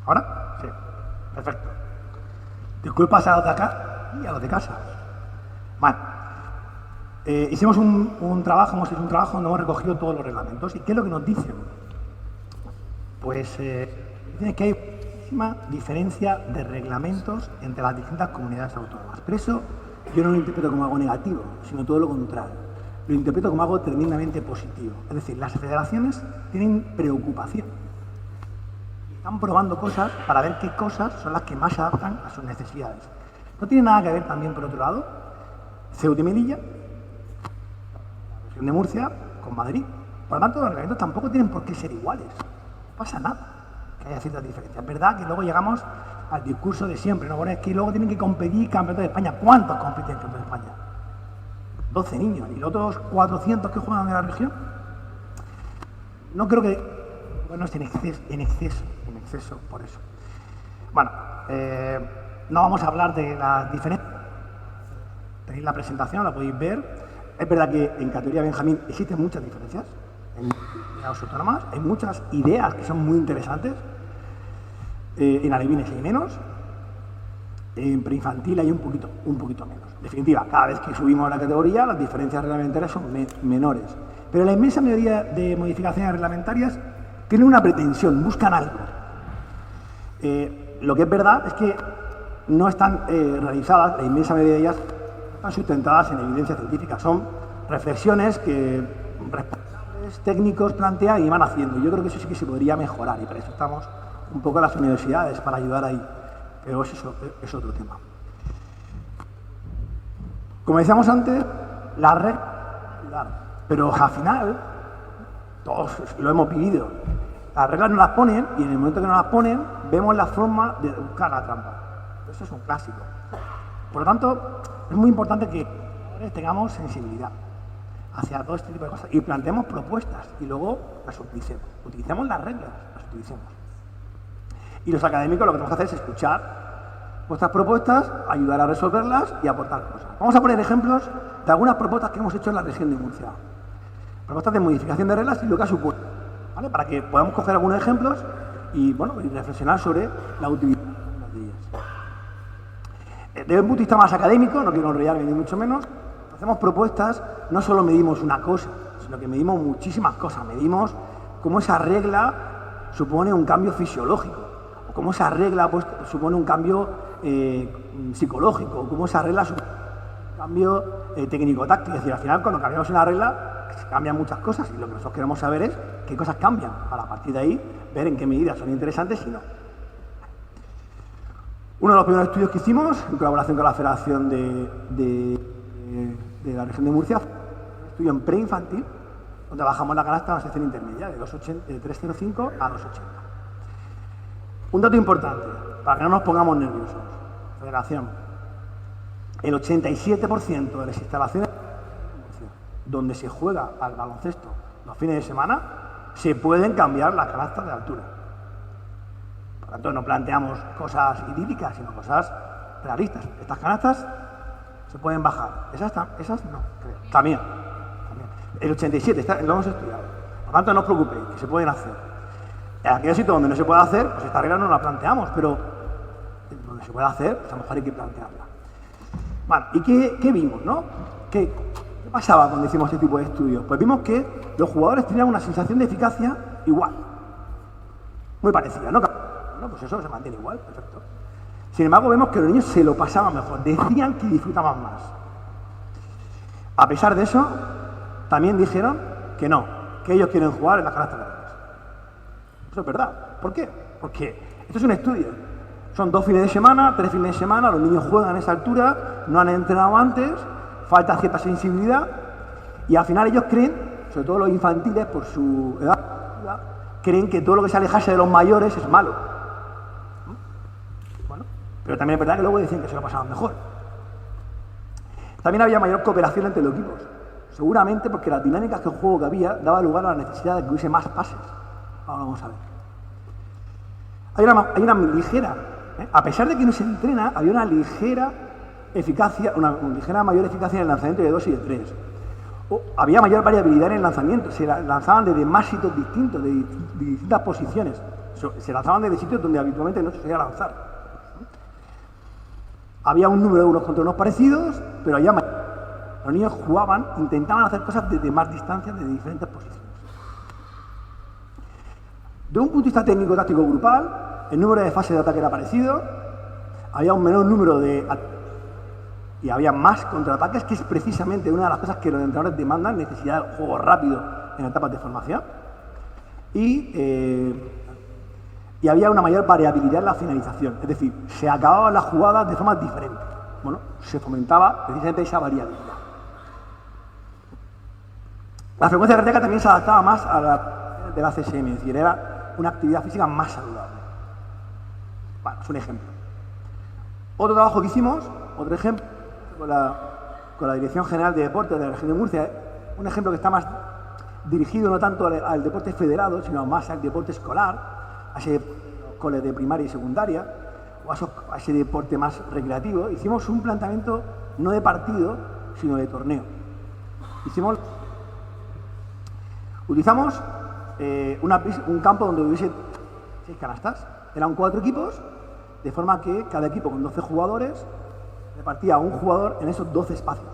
¿Ahora? Sí. Perfecto. Disculpas a los de acá y a los de casa. Vale. Hicimos un trabajo donde hemos recogido todos los reglamentos. ¿Y qué es lo que nos dicen? Pues dicen que hay muchísima diferencia de reglamentos entre las distintas comunidades autónomas. Pero eso yo no lo interpreto como algo negativo, sino todo lo contrario. Lo interpreto como algo tremendamente positivo. Es decir, las federaciones tienen preocupación. Están probando cosas para ver qué cosas son las que más se adaptan a sus necesidades. No tiene nada que ver también, por otro lado, Ceuta y Melilla, la región de Murcia, con Madrid. Por lo tanto, los reglamentos tampoco tienen por qué ser iguales. No pasa nada que haya ciertas diferencias. Es verdad que luego llegamos al discurso de siempre, ¿no? Bueno, es que luego tienen que competir campeonatos de España. ¿Cuántos compiten en campeonatos de España? 12 niños. ¿Y los otros 400 que juegan en la región? No creo que... Bueno, es en exceso por eso. Bueno, no vamos a hablar de las diferencias. Tenéis la presentación, la podéis ver. Es verdad que en categoría Benjamín existen muchas diferencias en comunidades autónomas. Hay muchas ideas que son muy interesantes. En alevines hay menos. En preinfantil hay un poquito menos. En definitiva, cada vez que subimos la categoría, las diferencias reglamentarias son menores. Pero la inmensa mayoría de modificaciones reglamentarias tienen una pretensión, buscan algo. Lo que es verdad es que no están realizadas, la inmensa mayoría de ellas están sustentadas en evidencia científica. Son reflexiones que responsables técnicos plantean y van haciendo. Yo creo que eso sí que se podría mejorar y para eso estamos un poco en las universidades, para ayudar ahí. Pero eso es otro tema. Como decíamos antes, las reglas, pero al final, todos lo hemos vivido, las reglas nos las ponen y en el momento que nos las ponen, vemos la forma de buscar la trampa. Eso es un clásico. Por lo tanto, es muy importante que tengamos sensibilidad hacia todo este tipo de cosas y planteemos propuestas y luego las utilicemos. Utilicemos las reglas, las utilicemos. Y los académicos lo que tenemos que hacer es escuchar vuestras propuestas, ayudar a resolverlas y aportar cosas. Vamos a poner ejemplos de algunas propuestas que hemos hecho en la región de Murcia. Propuestas de modificación de reglas y lo que ha supuesto, ¿vale? Para que podamos coger algunos ejemplos y, bueno, y reflexionar sobre la utilidad de ellas. Desde un punto de vista más académico, no quiero enrollarme ni mucho menos, hacemos propuestas, no solo medimos una cosa, sino que medimos muchísimas cosas. Medimos cómo esa regla supone un cambio fisiológico, o cómo esa regla pues, supone un cambio psicológico, o cómo esa regla supone un cambio técnico-táctico. Es decir, al final, cuando cambiamos una regla, cambian muchas cosas y lo que nosotros queremos saber es qué cosas cambian, para a partir de ahí ver en qué medidas son interesantes y no. Uno de los primeros estudios que hicimos, en colaboración con la Federación de la región de Murcia, un estudio en preinfantil, donde bajamos la canasta a la sección intermedia, de 3,05 a 2,80. Un dato importante, para que no nos pongamos nerviosos, Federación, el 87% de las instalaciones donde se juega al baloncesto los fines de semana, se pueden cambiar las canastas de altura. Por tanto, no planteamos cosas idílicas, sino cosas realistas. Estas canastas se pueden bajar. Esas no, creo. También. El 87, lo hemos estudiado. Por tanto, no os preocupéis, que se pueden hacer. En aquellos sitios donde no se puede hacer, pues esta regla no la planteamos, pero donde se puede hacer, pues a lo mejor hay que plantearla. Bueno, ¿y qué vimos, no? ¿Qué pasaba cuando hicimos este tipo de estudios? Pues vimos que los jugadores tenían una sensación de eficacia igual. Muy parecida, ¿no? Bueno, pues eso se mantiene igual, perfecto. Sin embargo, vemos que los niños se lo pasaban mejor, decían que disfrutaban más. A pesar de eso, también dijeron que no, que ellos quieren jugar en las canastas grandes. Eso es verdad. ¿Por qué? Porque esto es un estudio. Son 2 fines de semana, 3 fines de semana, los niños juegan a esa altura, no han entrenado antes, falta cierta sensibilidad y al final ellos creen, sobre todo los infantiles por su edad, creen que todo lo que se alejase de los mayores es malo. Bueno, pero también es verdad que luego dicen que se lo pasaban mejor. También había mayor cooperación entre los equipos, seguramente porque las dinámicas que el juego que había daba lugar a la necesidad de que hubiese más pases. Ahora vamos a ver. Hay una ligera, a pesar de que no se entrena, había una ligera eficacia, una ligera mayor eficacia en el lanzamiento de 2 y de 3. Había mayor variabilidad en el lanzamiento, se lanzaban desde más sitios distintos, de distintas posiciones. Se lanzaban desde sitios donde habitualmente no se solía lanzar. Había un número de unos contra unos parecidos, pero había mayor. Los niños jugaban, intentaban hacer cosas desde más distancia, de diferentes posiciones. De un punto de vista técnico-táctico grupal, el número de fases de ataque era parecido, había un menor número de y había más contraataques, que es precisamente una de las cosas que los entrenadores demandan, necesidad de juego rápido en etapas de formación. Y había una mayor variabilidad en la finalización, es decir, se acababan las jugadas de formas diferentes. Bueno, se fomentaba precisamente esa variabilidad. La frecuencia cardíaca también se adaptaba más a la de la CSM, es decir, era una actividad física más saludable. Bueno, es un ejemplo. Otro trabajo que hicimos, otro ejemplo, con la Dirección General de Deportes de la región de Murcia, un ejemplo que está más dirigido no tanto al deporte federado, sino más al deporte escolar, a ese cole de primaria y secundaria, o a ese deporte más recreativo. Hicimos un planteamiento no de partido, sino de torneo. Utilizamos un campo donde hubiese 6 canastas. Eran 4 equipos, de forma que cada equipo con 12 jugadores repartía a un jugador en esos 12 espacios.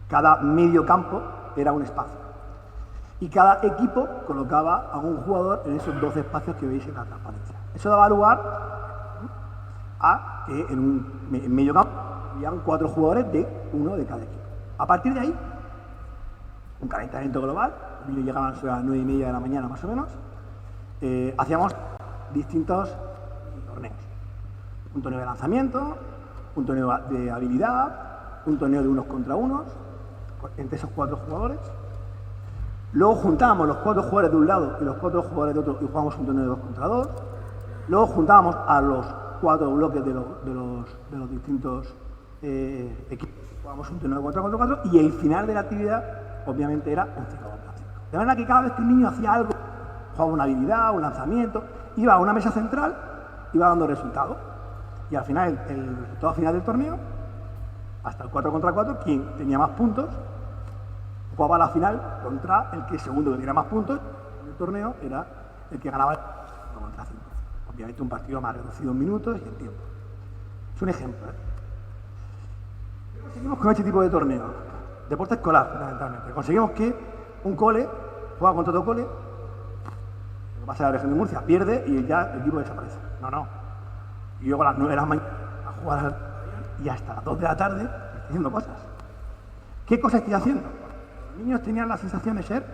Cada medio campo era un espacio. Y cada equipo colocaba a un jugador en esos 12 espacios que veis en la transparencia. Eso daba lugar a que en medio campo habían 4 jugadores de uno de cada equipo. A partir de ahí, un calentamiento global, los niños llegaban a las 9:30 de la mañana más o menos, hacíamos distintos torneos. Un torneo de lanzamiento, un torneo de habilidad, un torneo de unos contra unos entre esos 4 jugadores. Luego juntábamos los 4 jugadores de un lado y los 4 jugadores de otro y jugábamos un torneo de 2 contra 2. Luego juntábamos a los 4 bloques de los distintos equipos. Jugábamos un torneo de 4 contra 4 y el final de la actividad, obviamente, era un 5 contra 5. De manera que cada vez que un niño hacía algo, jugaba una habilidad, un lanzamiento, iba a una mesa central, iba dando resultados. Y al final, el resultado final del torneo, hasta el 4 contra 4, quien tenía más puntos, jugaba la final contra el que segundo que tenía más puntos en el torneo era el que ganaba el 5 contra 5. Obviamente un partido más reducido en minutos y en tiempo. Es un ejemplo. ¿Qué conseguimos con este tipo de torneo? Deporte escolar, fundamentalmente. Conseguimos que un cole juega contra otro cole, lo que pasa en la región de Murcia, pierde y ya el equipo desaparece. No. Y luego a las 9 de la mañana a jugar y hasta las 2 de la tarde estoy haciendo cosas. ¿Qué cosas estoy haciendo? Los niños tenían la sensación de ser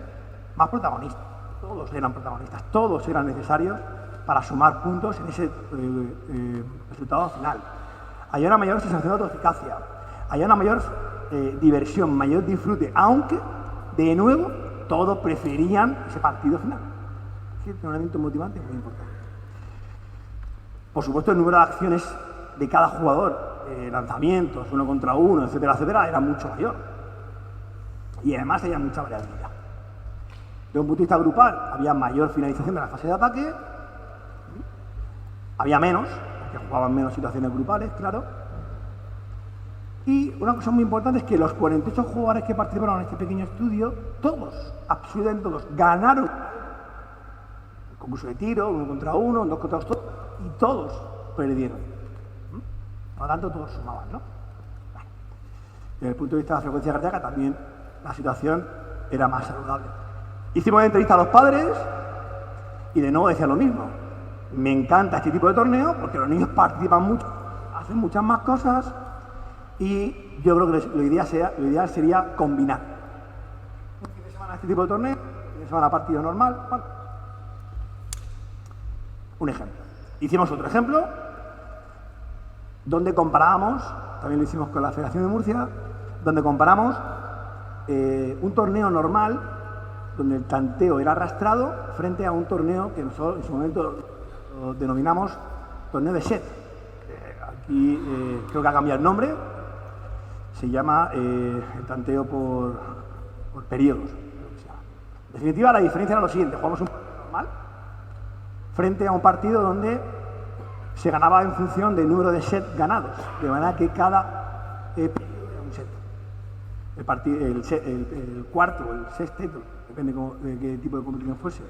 más protagonistas. Todos eran protagonistas, todos eran necesarios para sumar puntos en ese resultado final. Había una mayor sensación de autoeficacia, había una mayor diversión, mayor disfrute, aunque, de nuevo, todos preferían ese partido final. Es un elemento motivante muy importante. Por supuesto, el número de acciones de cada jugador, lanzamientos, 1 contra 1, etcétera, etcétera, era mucho mayor. Y además había mucha variabilidad. De un punto de vista grupal, había mayor finalización de la fase de ataque, había menos, porque jugaban menos situaciones grupales, claro. Y una cosa muy importante es que los 48 jugadores que participaron en este pequeño estudio, todos, absolutamente todos, ganaron el concurso de tiro, 1 contra 1, 2 contra 2, y todos perdieron. Por lo tanto, todos sumaban, ¿no? Bueno, desde el punto de vista de la frecuencia cardíaca, también la situación era más saludable. Hicimos una entrevista a los padres y de nuevo decían lo mismo. Me encanta este tipo de torneo porque los niños participan mucho, hacen muchas más cosas y yo creo que lo ideal sería combinar. Un fin de semana este tipo de torneo, un fin de semana partido normal. Bueno. Un ejemplo. Hicimos otro ejemplo donde comparábamos, también lo hicimos con la Federación de Murcia, donde comparamos un torneo normal donde el tanteo era arrastrado frente a un torneo que nosotros en su momento lo denominamos torneo de set. Aquí creo que ha cambiado el nombre, se llama el tanteo por periodos. En definitiva, la diferencia era lo siguiente: jugamos un partido normal frente a un partido donde se ganaba en función del número de sets ganados, de manera que cada periodo era un set. El cuarto o el sexteto, depende de qué tipo de competición fuese,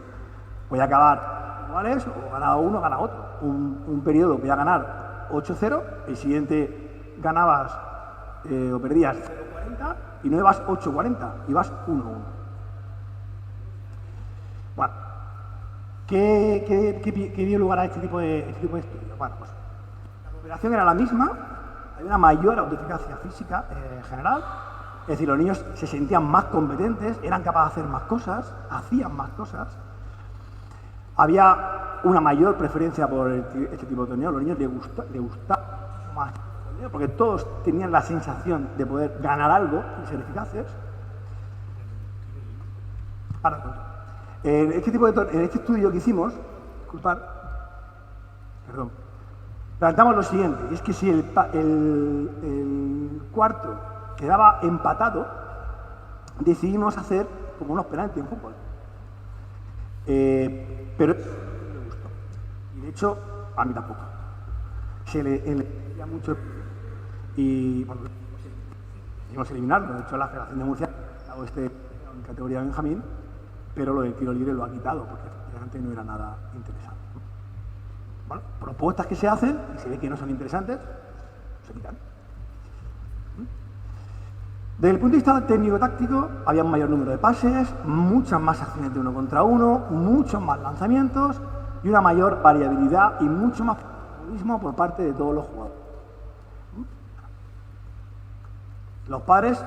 podía acabar iguales o ganaba uno, gana otro. Un periodo podía ganar 8-0, el siguiente ganabas o perdías 0-40 y no ibas 8-40, ibas 1-1. Bueno, ¿qué dio lugar a este tipo de estudios? Bueno, pues la cooperación era la misma, hay una mayor autoeficacia física general. Es decir, los niños se sentían más competentes, eran capaces de hacer más cosas, hacían más cosas. Había una mayor preferencia por este tipo de torneo, a los niños les gustaba más este torneo, porque todos tenían la sensación de poder ganar algo y ser eficaces. En este estudio que hicimos, planteamos lo siguiente, y es que si el cuarto quedaba empatado, decidimos hacer como unos penaltis en fútbol. Pero no me gustó. Y de hecho, a mí tampoco. Se le veía mucho y bueno, decidimos eliminarlo. De hecho, la Federación de Murcia ha dado en categoría de Benjamín, pero lo del tiro libre lo ha quitado porque efectivamente no era nada interesante. Bueno, propuestas que se hacen y se ve que no son interesantes, se quitan. Desde el punto de vista técnico-táctico, había un mayor número de pases, muchas más acciones de 1 contra 1, muchos más lanzamientos y una mayor variabilidad y mucho más protagonismo por parte de todos los jugadores. Los padres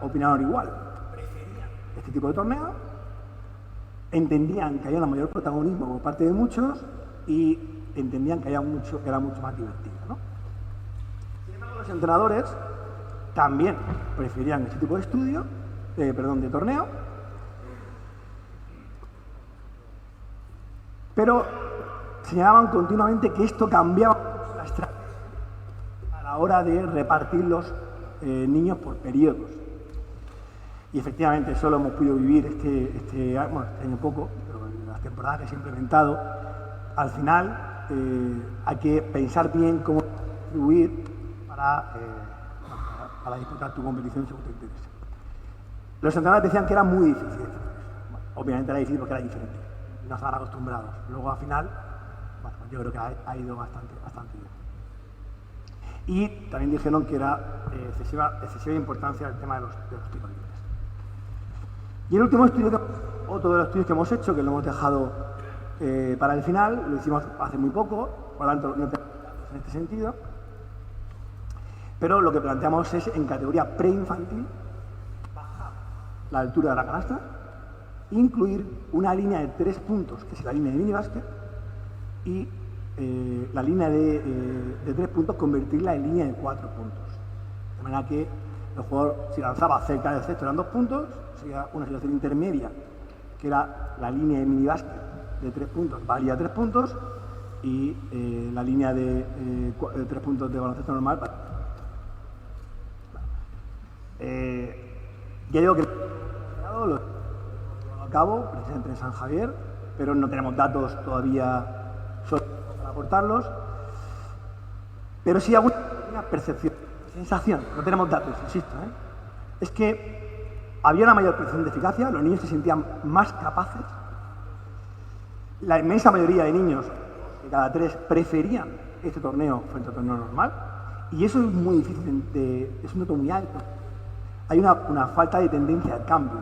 opinaron igual, preferían este tipo de torneo, entendían que había un mayor protagonismo por parte de muchos y entendían que era mucho más divertido, ¿no? Sin embargo, los entrenadores también preferían este tipo de estudio, de torneo, pero señalaban continuamente que esto cambiaba la estrategia a la hora de repartir los niños por periodos. Y efectivamente eso lo hemos podido vivir este año poco, pero en las temporadas que se ha implementado, al final hay que pensar bien cómo distribuir para disputar tu competición según tu interés. Los entrenadores decían que era muy difícil. Obviamente era difícil porque era diferente. No estaban acostumbrados. Luego al final, bueno, yo creo que ha ido bastante bien. Y también dijeron que era excesiva importancia el tema de los tiros libres. Y el último estudio, otro de los estudios que hemos hecho, que lo hemos dejado para el final, lo hicimos hace muy poco, por lo tanto no tenemos datos en este sentido, pero lo que planteamos es en categoría preinfantil bajar la altura de la canasta, incluir una línea de 3 puntos, que es la línea de minibásquet, y la línea de 3 puntos convertirla en línea de 4 puntos. De manera que el jugador, si lanzaba cerca del cesto, eran 2 puntos, sería una situación intermedia, que era la línea de minibásquet de 3 puntos, valía 3 puntos, y la línea de 3 puntos de baloncesto normal. Ya digo que lo llevado a cabo, precisamente en San Javier, pero no tenemos datos todavía para aportarlos, pero sí alguna percepción, sensación, no tenemos datos, insisto, es que había una mayor percepción de eficacia, los niños se sentían más capaces, la inmensa mayoría de niños, de cada 3, preferían este torneo frente al torneo normal, y eso es muy difícil, es un dato muy alto. Hay una falta de tendencia al cambio.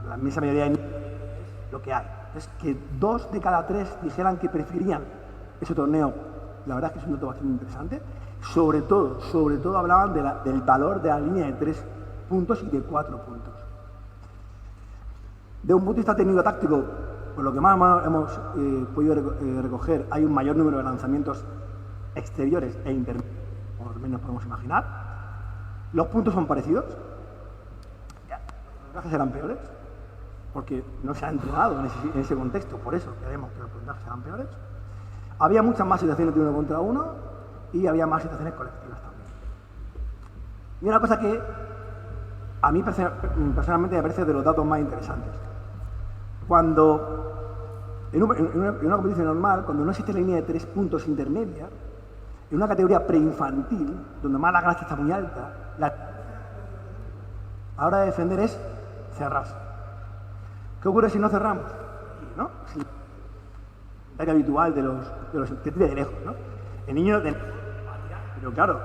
La inmensa mayoría de niños es lo que hay. Es que 2 de cada 3 dijeran que preferían ese torneo. La verdad es que es un dato bastante interesante. Sobre todo hablaban del valor de la línea de 3 puntos y de 4 puntos. De un punto de vista técnico-táctico, por lo que más hemos podido recoger, hay un mayor número de lanzamientos exteriores e intermedios, como al menos podemos imaginar. Los puntos son parecidos. Los puntajes eran peores, porque no se ha entrenado en ese contexto, por eso queremos que los puntajes eran peores. Había muchas más situaciones de 1 contra 1 y había más situaciones colectivas también. Y una cosa que a mí personalmente me parece de los datos más interesantes. Cuando en una competición normal, cuando no existe la línea de 3 puntos intermedia, en una categoría preinfantil, donde más la canasta está muy alta, a la hora de defender es cerrarse. ¿Qué ocurre si no cerramos? ¿No? El habitual de los que tira de lejos, ¿no? El niño pero claro,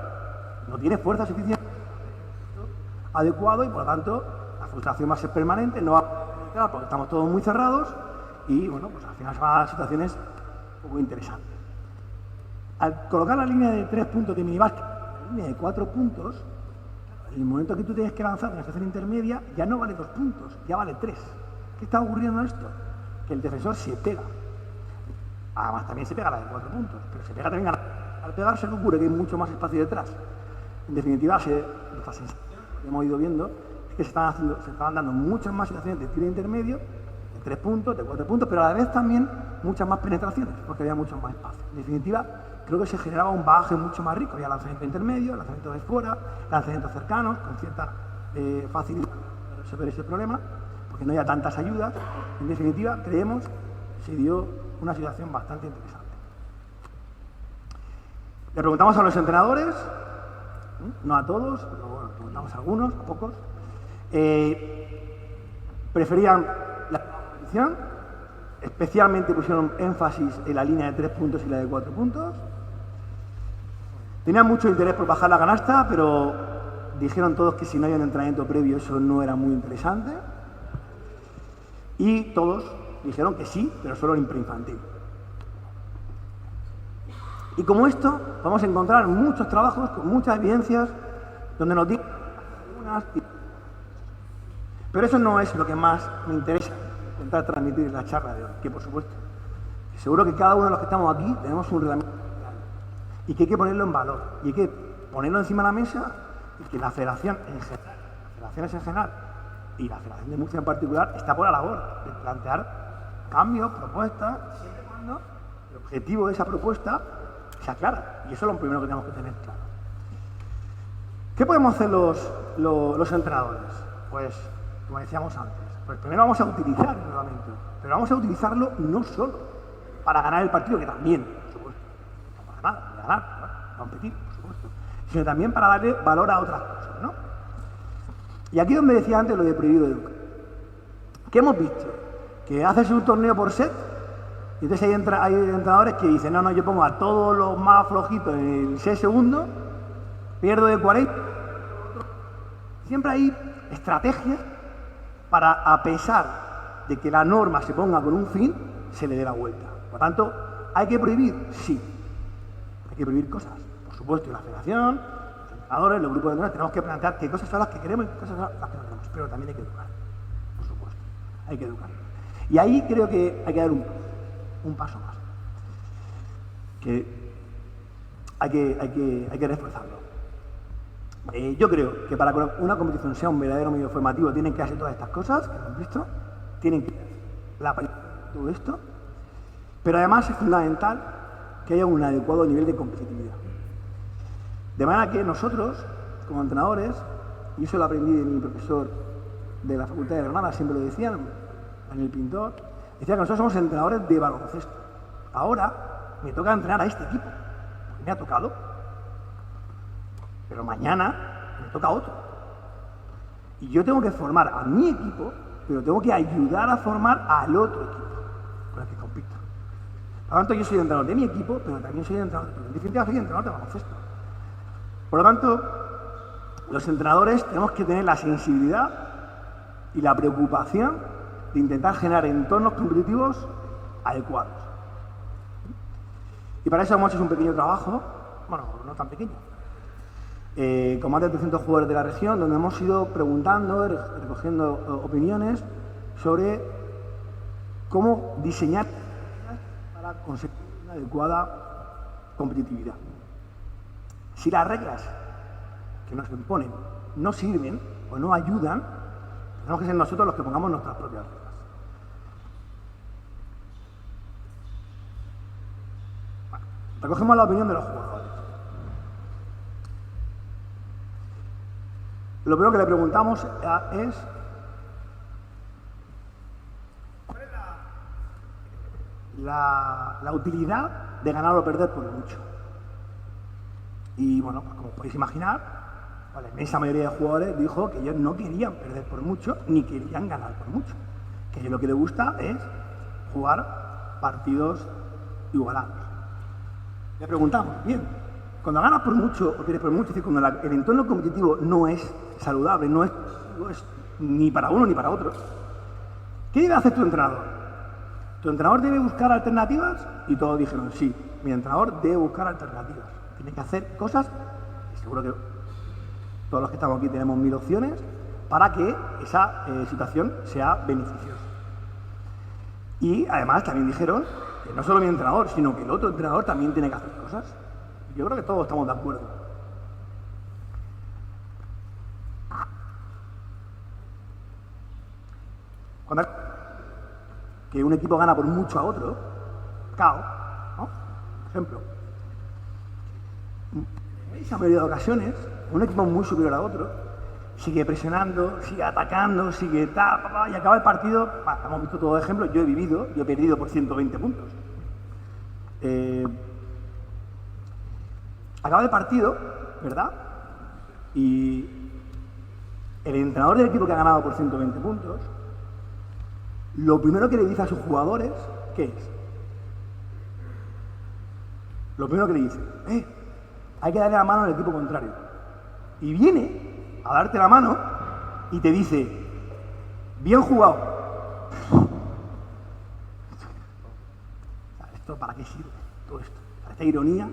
no tiene fuerza suficiente adecuado y por lo tanto la frustración va a ser permanente, no va a claro, porque estamos todos muy cerrados y bueno, pues al final se van a dar situaciones un poco interesantes. Al colocar la línea de 3 puntos de minibásquet, la línea de 4 puntos, en el momento que tú tienes que lanzar en la situación intermedia, ya no vale 2 puntos, ya vale 3. ¿Qué está ocurriendo esto? Que el defensor se pega. Además también se pega la de 4 puntos, pero se pega también al pegarse, ¿qué ocurre? Que hay mucho más espacio detrás. En definitiva, esta sensación que hemos ido viendo es que se estaban dando muchas más situaciones de tiro intermedio, de 3 puntos, de 4 puntos, pero a la vez también muchas más penetraciones, porque había mucho más espacio. En definitiva, creo que se generaba un bagaje mucho más rico. Había lanzamiento intermedio, lanzamiento de fuera, lanzamientos cercanos, con cierta facilidad para resolver ese problema, porque no había tantas ayudas. En definitiva, creemos que se dio una situación bastante interesante. Le preguntamos a los entrenadores, no a todos, pero bueno, le preguntamos a algunos, a pocos, preferían la competición, especialmente pusieron énfasis en la línea de 3 puntos y la de 4 puntos. Tenían mucho interés por bajar la canasta, pero dijeron todos que si no había un entrenamiento previo eso no era muy interesante. Y todos dijeron que sí, pero solo en preinfantil. Y como esto, vamos a encontrar muchos trabajos con muchas evidencias donde nos dicen algunas. Pero eso no es lo que más me interesa intentar transmitir en la charla de hoy, que por supuesto, que seguro que cada uno de los que estamos aquí tenemos un reglamento y que hay que ponerlo en valor, y hay que ponerlo encima de la mesa y que la federación en general, las federaciones en general y la Federación de Murcia en particular está por la labor de plantear cambios, propuestas, siempre y cuando el objetivo de esa propuesta sea clara. Y eso es lo primero que tenemos que tener claro. ¿Qué podemos hacer los entrenadores? Pues, como decíamos antes, pues primero vamos a utilizar el reglamento, pero vamos a utilizarlo no solo para ganar el partido, que también, por supuesto, no pasa nada, de ganar, ¿no? Competir, por supuesto, sino también para darle valor a otras cosas, ¿no? Y aquí donde decía antes lo de prohibido educar. ¿Qué hemos visto? Que haces un torneo por set y entonces hay entrenadores que dicen, no, yo pongo a todos los más flojitos en el 6 segundos, pierdo de 40. Siempre hay estrategias para, a pesar de que la norma se ponga con un fin, se le dé la vuelta. Por tanto, ¿hay que prohibir? Sí. Hay que prohibir cosas. Por supuesto, y la federación, los entrenadores, los grupos de entrenadores, tenemos que plantear qué cosas son las que queremos y qué cosas son las que no queremos. Pero también hay que educar. Por supuesto. Hay que educar. Y ahí creo que hay que dar un paso más. Que hay que reforzarlo. Yo creo que para que una competición sea un verdadero medio formativo tienen que hacer todas estas cosas que hemos visto, tienen que todo esto, pero además es fundamental que haya un adecuado nivel de competitividad. De manera que nosotros, como entrenadores, y eso lo aprendí de mi profesor de la Facultad de Granada, siempre lo decían, en el Pintor, decía que nosotros somos entrenadores de baloncesto. Ahora me toca entrenar a este equipo, porque me ha tocado. Pero mañana me toca otro. Y yo tengo que formar a mi equipo, pero tengo que ayudar a formar al otro equipo con el que compito. Por lo tanto, yo soy entrenador de mi equipo, pero también soy entrenador de tu. En definitiva, soy entrenador de baloncesto. Por lo tanto, los entrenadores tenemos que tener la sensibilidad y la preocupación de intentar generar entornos competitivos adecuados. Y para eso hemos hecho un pequeño trabajo, bueno, no tan pequeño, con más de 300 jugadores de la región, donde hemos ido preguntando, recogiendo opiniones sobre cómo diseñar para conseguir una adecuada competitividad. Si las reglas que nos imponen no sirven o no ayudan, tenemos que ser nosotros los que pongamos nuestras propias reglas. Bueno, recogemos la opinión de los jugadores. Lo primero que le preguntamos es ¿cuál es la utilidad de ganar o perder por mucho? Y bueno, pues como podéis imaginar, la inmensa mayoría de jugadores dijo que ellos no querían perder por mucho ni querían ganar por mucho. Que a ellos lo que les gusta es jugar partidos igualados. Le preguntamos, bien, cuando ganas por mucho o pierdes por mucho, es decir, cuando el entorno competitivo no es saludable, no es ni para uno ni para otro, ¿qué debe hacer tu entrenador? ¿Tu entrenador debe buscar alternativas? Y todos dijeron, sí, mi entrenador debe buscar alternativas. Tiene que hacer cosas, y seguro que todos los que estamos aquí tenemos 1000 opciones, para que esa situación sea beneficiosa. Y además también dijeron que no solo mi entrenador, sino que el otro entrenador también tiene que hacer cosas. Yo creo que todos estamos de acuerdo. Cuando que un equipo gana por mucho a otro, cao, ¿no? Por ejemplo, en esa mayoría de ocasiones, un equipo muy superior a otro sigue presionando, sigue atacando, sigue y acaba el partido. Hemos visto todos los ejemplos, yo he perdido por 120 puntos. Acaba el partido, ¿verdad? Y el entrenador del equipo que ha ganado por 120 puntos, lo primero que le dice a sus jugadores, ¿qué es? Lo primero que le dice, hay que darle la mano al equipo contrario. Y viene a darte la mano y te dice, bien jugado. ¿Esto para qué sirve? Todo esto. Para esta ironía.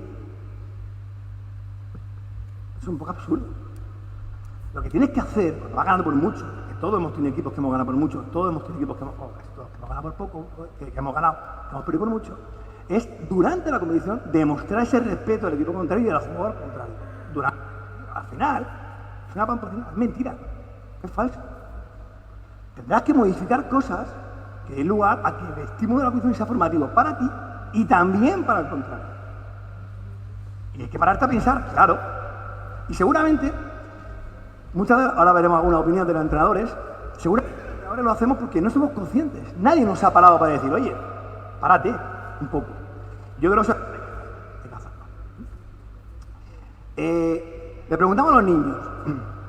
Es un poco absurdo. Lo que tienes que hacer, cuando vas ganando por mucho, que todos hemos tenido equipos que hemos ganado por mucho, todos hemos tenido equipos que hemos ganado por poco, que hemos ganado, que hemos perdido por mucho, es durante la competición demostrar ese respeto al equipo contrario y al jugador contrario. Al final, una pamplona. Es mentira, es falso. Tendrás que modificar cosas que den lugar a que el estímulo de la cognición sea formativo para ti y también para el contrario. Y hay que pararte a pensar, claro. Y seguramente, muchas veces, ahora veremos alguna opinión de los entrenadores, seguramente los entrenadores lo hacemos porque no somos conscientes. Nadie nos ha parado para decir, oye, párate un poco. Yo creo que eso hay que hacerlo. Le preguntamos a los niños,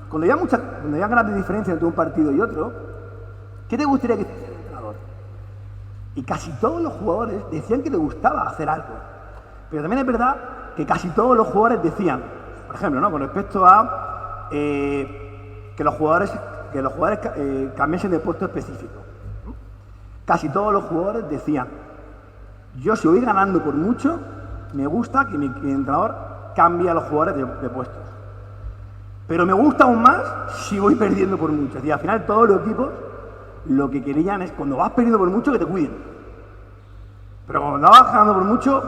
cuando había grandes diferencias entre un partido y otro, ¿qué te gustaría que hiciera el entrenador? Y casi todos los jugadores decían que les gustaba hacer algo. Pero también es verdad que casi todos los jugadores decían, por ejemplo, ¿no?, con respecto a que los jugadores cambiasen de puesto específico. Casi todos los jugadores decían, yo si voy ganando por mucho, me gusta que mi entrenador cambie a los jugadores de puestos. Pero me gusta aún más si voy perdiendo por mucho. Es decir, al final todos los equipos lo que querían es, cuando vas perdiendo por mucho, que te cuiden. Pero cuando vas ganando por mucho,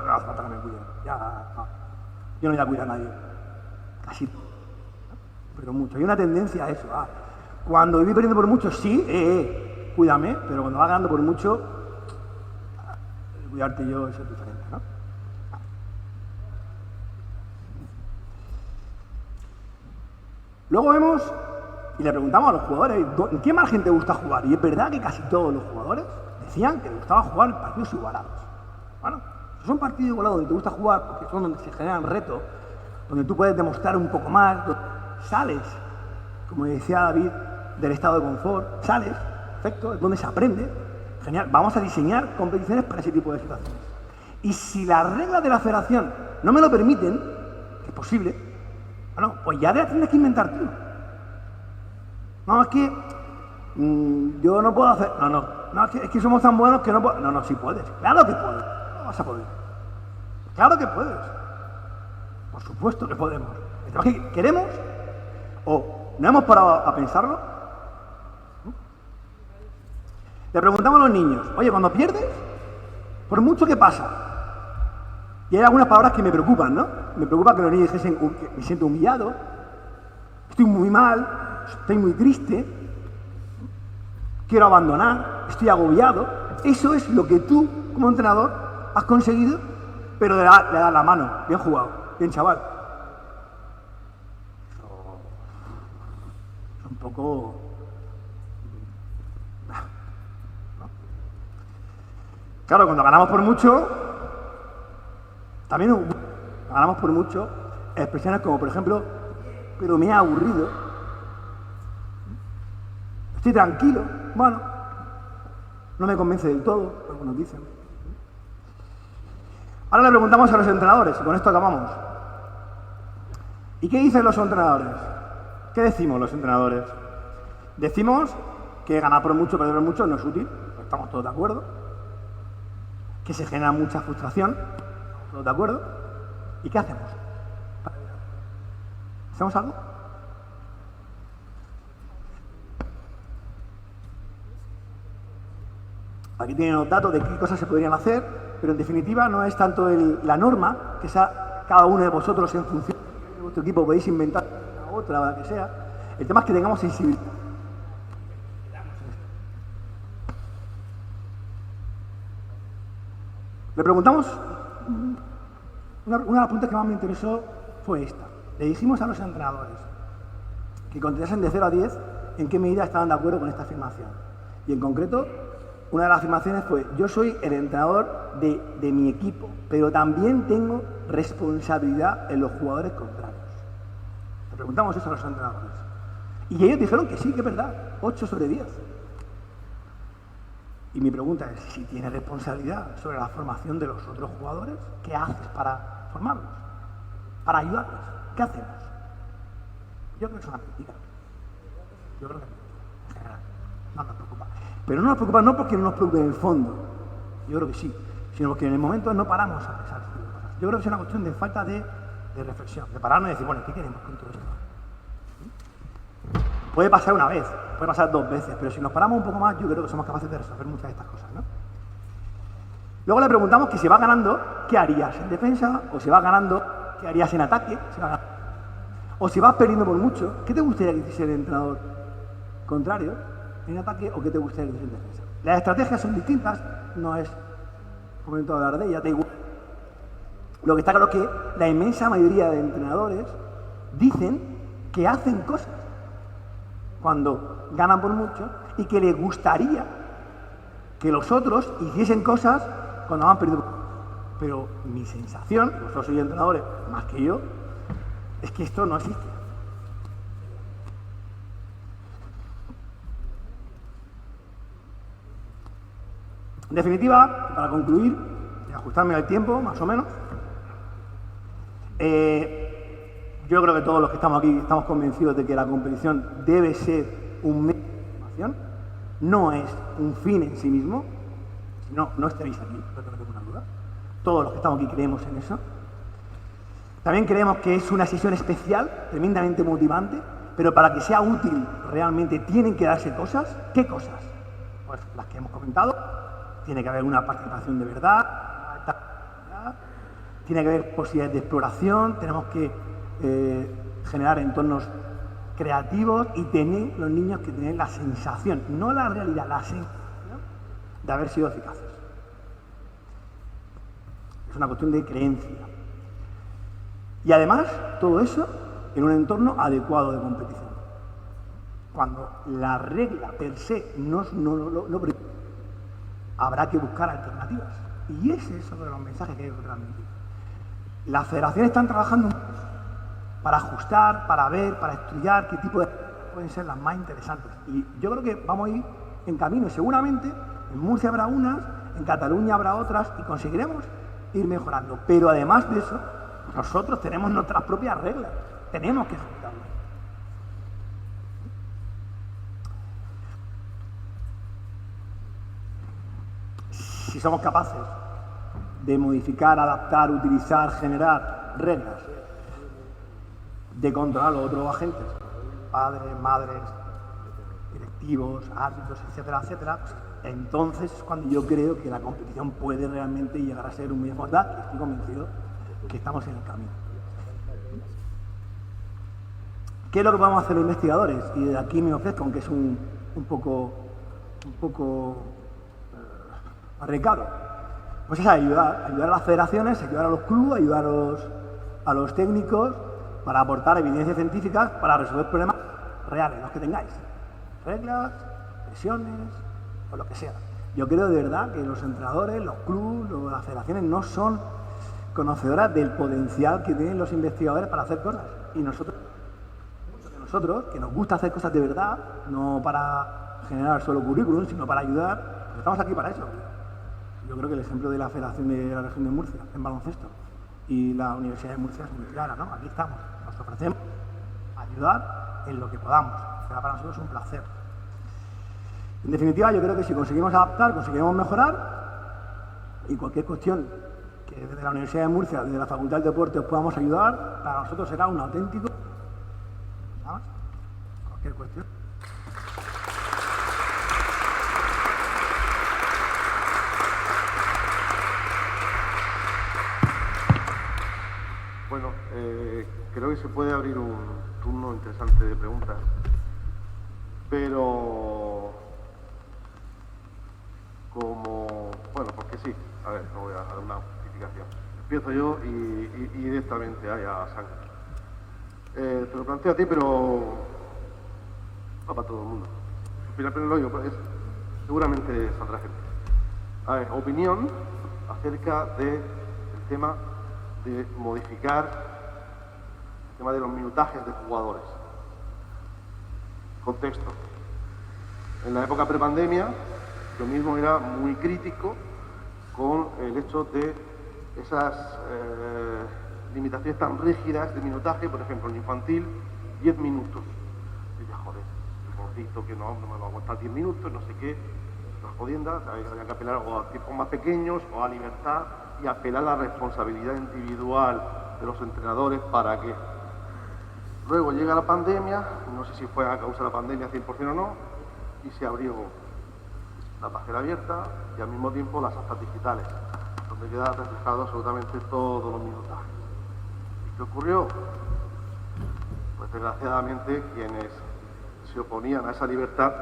no hace falta que me cuiden. Ya, no. Yo no voy a cuidar a nadie. Casi. Pero mucho. Hay una tendencia a eso. Cuando voy perdiendo por mucho, sí, cuídame. Pero cuando vas ganando por mucho, cuidarte yo, eso es diferente, ¿no? Luego vemos y le preguntamos a los jugadores, ¿en qué margen te gusta jugar? Y es verdad que casi todos los jugadores decían que les gustaba jugar en partidos igualados. Bueno, si son partidos igualados donde te gusta jugar, porque son donde se generan retos, donde tú puedes demostrar un poco más, sales, como decía David, del estado de confort, sales, perfecto, es donde se aprende, genial, vamos a diseñar competiciones para ese tipo de situaciones. Y si las reglas de la federación no me lo permiten, que es posible, bueno, pues ya te las tienes que inventar tú. No, es que yo no puedo hacer... No, es que somos tan buenos que no puedo... No, sí puedes. Claro que puedes. No vas a poder. Claro que puedes. Por supuesto que podemos. ¿Es que queremos? ¿O no hemos parado a pensarlo? Le preguntamos a los niños, oye, cuando pierdes, por mucho que pasa. Y hay algunas palabras que me preocupan, ¿no? Me preocupa que los niños dijesen que me siento humillado, estoy muy mal, estoy muy triste, quiero abandonar, estoy agobiado. Eso es lo que tú, como entrenador, has conseguido, pero le das la mano. Bien jugado, bien chaval. Eso es un poco... ¿no? Claro, cuando ganamos por mucho, también ganamos por mucho expresiones como, por ejemplo, pero me ha aburrido, estoy tranquilo, bueno, no me convence del todo, algunos dicen. Ahora le preguntamos a los entrenadores, y con esto acabamos. ¿Y qué dicen los entrenadores? ¿Qué decimos los entrenadores? Decimos que ganar por mucho, perder por mucho no es útil, estamos todos de acuerdo, que se genera mucha frustración, ¿todos de acuerdo? ¿Y qué hacemos? ¿Hacemos algo? Aquí tienen los datos de qué cosas se podrían hacer, pero en definitiva no es tanto la norma, que sea cada uno de vosotros en función de vuestro equipo podéis inventar una otra o la que sea. El tema es que tengamos sensibilidad. Le preguntamos, una de las preguntas que más me interesó fue esta. Le dijimos a los entrenadores que contestasen de 0 a 10 en qué medida estaban de acuerdo con esta afirmación. Y en concreto, una de las afirmaciones fue, yo soy el entrenador de mi equipo, pero también tengo responsabilidad en los jugadores contrarios. Le preguntamos eso a los entrenadores. Y ellos dijeron que sí, que es verdad, 8 sobre 10. Y mi pregunta es, si tienes responsabilidad sobre la formación de los otros jugadores, ¿qué haces para formarlos? Para ayudarlos. ¿Qué hacemos? Yo creo que es una crítica. Yo creo que en general no nos preocupa. Pero no nos preocupa no porque no nos preocupe en el fondo, yo creo que sí, sino porque en el momento no paramos a pensar este tipo de cosas. Yo creo que es una cuestión de falta de reflexión, de pararnos y decir, bueno, ¿qué queremos con todo esto? Puede pasar una vez, puede pasar 2 veces, pero si nos paramos un poco más, yo creo que somos capaces de resolver muchas de estas cosas, ¿no? Luego le preguntamos que si va ganando, ¿qué harías en defensa? O si va ganando, ¿qué harías en ataque? O si vas perdiendo por mucho, ¿qué te gustaría que hiciese el entrenador contrario en ataque o qué te gustaría que hiciese en defensa? Las estrategias son distintas, no es momento de hablar de ellas, da igual. Lo que está claro es que la inmensa mayoría de entrenadores dicen que hacen cosas cuando ganan por mucho y que les gustaría que los otros hiciesen cosas cuando han perdido. Pero mi sensación, y vosotros sois entrenadores más que yo, es que esto no existe. En definitiva, para concluir y ajustarme al tiempo, más o menos, yo creo que todos los que estamos aquí estamos convencidos de que la competición debe ser un medio de formación, no es un fin en sí mismo. Si no, no estaréis aquí, no tengo ninguna duda. Todos los que estamos aquí creemos en eso. También creemos que es una sesión especial, tremendamente motivante, pero para que sea útil realmente tienen que darse cosas. ¿Qué cosas? Pues las que hemos comentado. Tiene que haber una participación de verdad, tiene que haber posibilidades de exploración, tenemos que generar entornos creativos y tener los niños que tener la sensación, no la realidad, la sensación de haber sido eficaces. Es una cuestión de creencia. Y además, todo eso en un entorno adecuado de competición. Cuando la regla per se no habrá que buscar alternativas. Y ese es otro de los mensajes que hay que transmitir. Las federaciones están trabajando para ajustar, para ver, para estudiar qué tipo de pueden ser las más interesantes. Y yo creo que vamos a ir en camino. Seguramente en Murcia habrá unas, en Cataluña habrá otras y conseguiremos ir mejorando. Pero además de eso, nosotros tenemos nuestras propias reglas. Tenemos que ejecutarlas. Si somos capaces de modificar, adaptar, utilizar, generar reglas, de controlar a los otros agentes, padres, madres, directivos, árbitros, etcétera, etcétera, pues entonces es cuando yo creo que la competición puede realmente llegar a ser un medio de igualdad, y estoy convencido que estamos en el camino. ¿Qué es lo que podemos hacer los investigadores? Y de aquí me ofrezco, aunque es un poco recado. Pues es ayudar a las federaciones, ayudar a los clubes, ayudar a los técnicos para aportar evidencias científicas para resolver problemas reales, los que tengáis. Reglas, lesiones o lo que sea. Yo creo de verdad que los entrenadores, los clubes, las federaciones no son conocedoras del potencial que tienen los investigadores para hacer cosas. Y nosotros, que nos gusta hacer cosas de verdad, no para generar solo currículum, sino para ayudar, pues estamos aquí para eso. Yo creo que el ejemplo de la Federación de la Región de Murcia en baloncesto y la Universidad de Murcia es muy clara, ¿no? Aquí estamos, nos ofrecemos ayudar en lo que podamos. Será para nosotros un placer. En definitiva, yo creo que si conseguimos adaptar, conseguimos mejorar, y cualquier cuestión que desde la Universidad de Murcia, desde la Facultad de Deportes, os podamos ayudar, para nosotros será un auténtico. Nada más. Cualquier cuestión. Bueno, creo que se puede abrir un turno interesante de preguntas, pero bueno, porque sí, a ver, no voy a dar una justificación. Empiezo yo y directamente a Sánchez. Te lo planteo a ti, pero va para todo el mundo. Primero yo, pues, seguramente saldrá gente. A ver, opinión acerca del tema de modificar el tema de los minutajes de jugadores. Contexto. En la época prepandemia, yo mismo era muy crítico con el hecho de esas limitaciones tan rígidas de minutaje, por ejemplo, en infantil, 10 minutos. Y ya, joder, el gordito que no me va a aguantar 10 minutos, no sé qué, las jodiendas, había que apelar o a tiempos más pequeños o a libertad y apelar a la responsabilidad individual de los entrenadores para que luego llega la pandemia, no sé si fue a causa de la pandemia 100% o no, y se abrió la página abierta y al mismo tiempo las actas digitales, donde queda reflejado absolutamente todos los minutajes. ¿Y qué ocurrió? Pues desgraciadamente quienes se oponían a esa libertad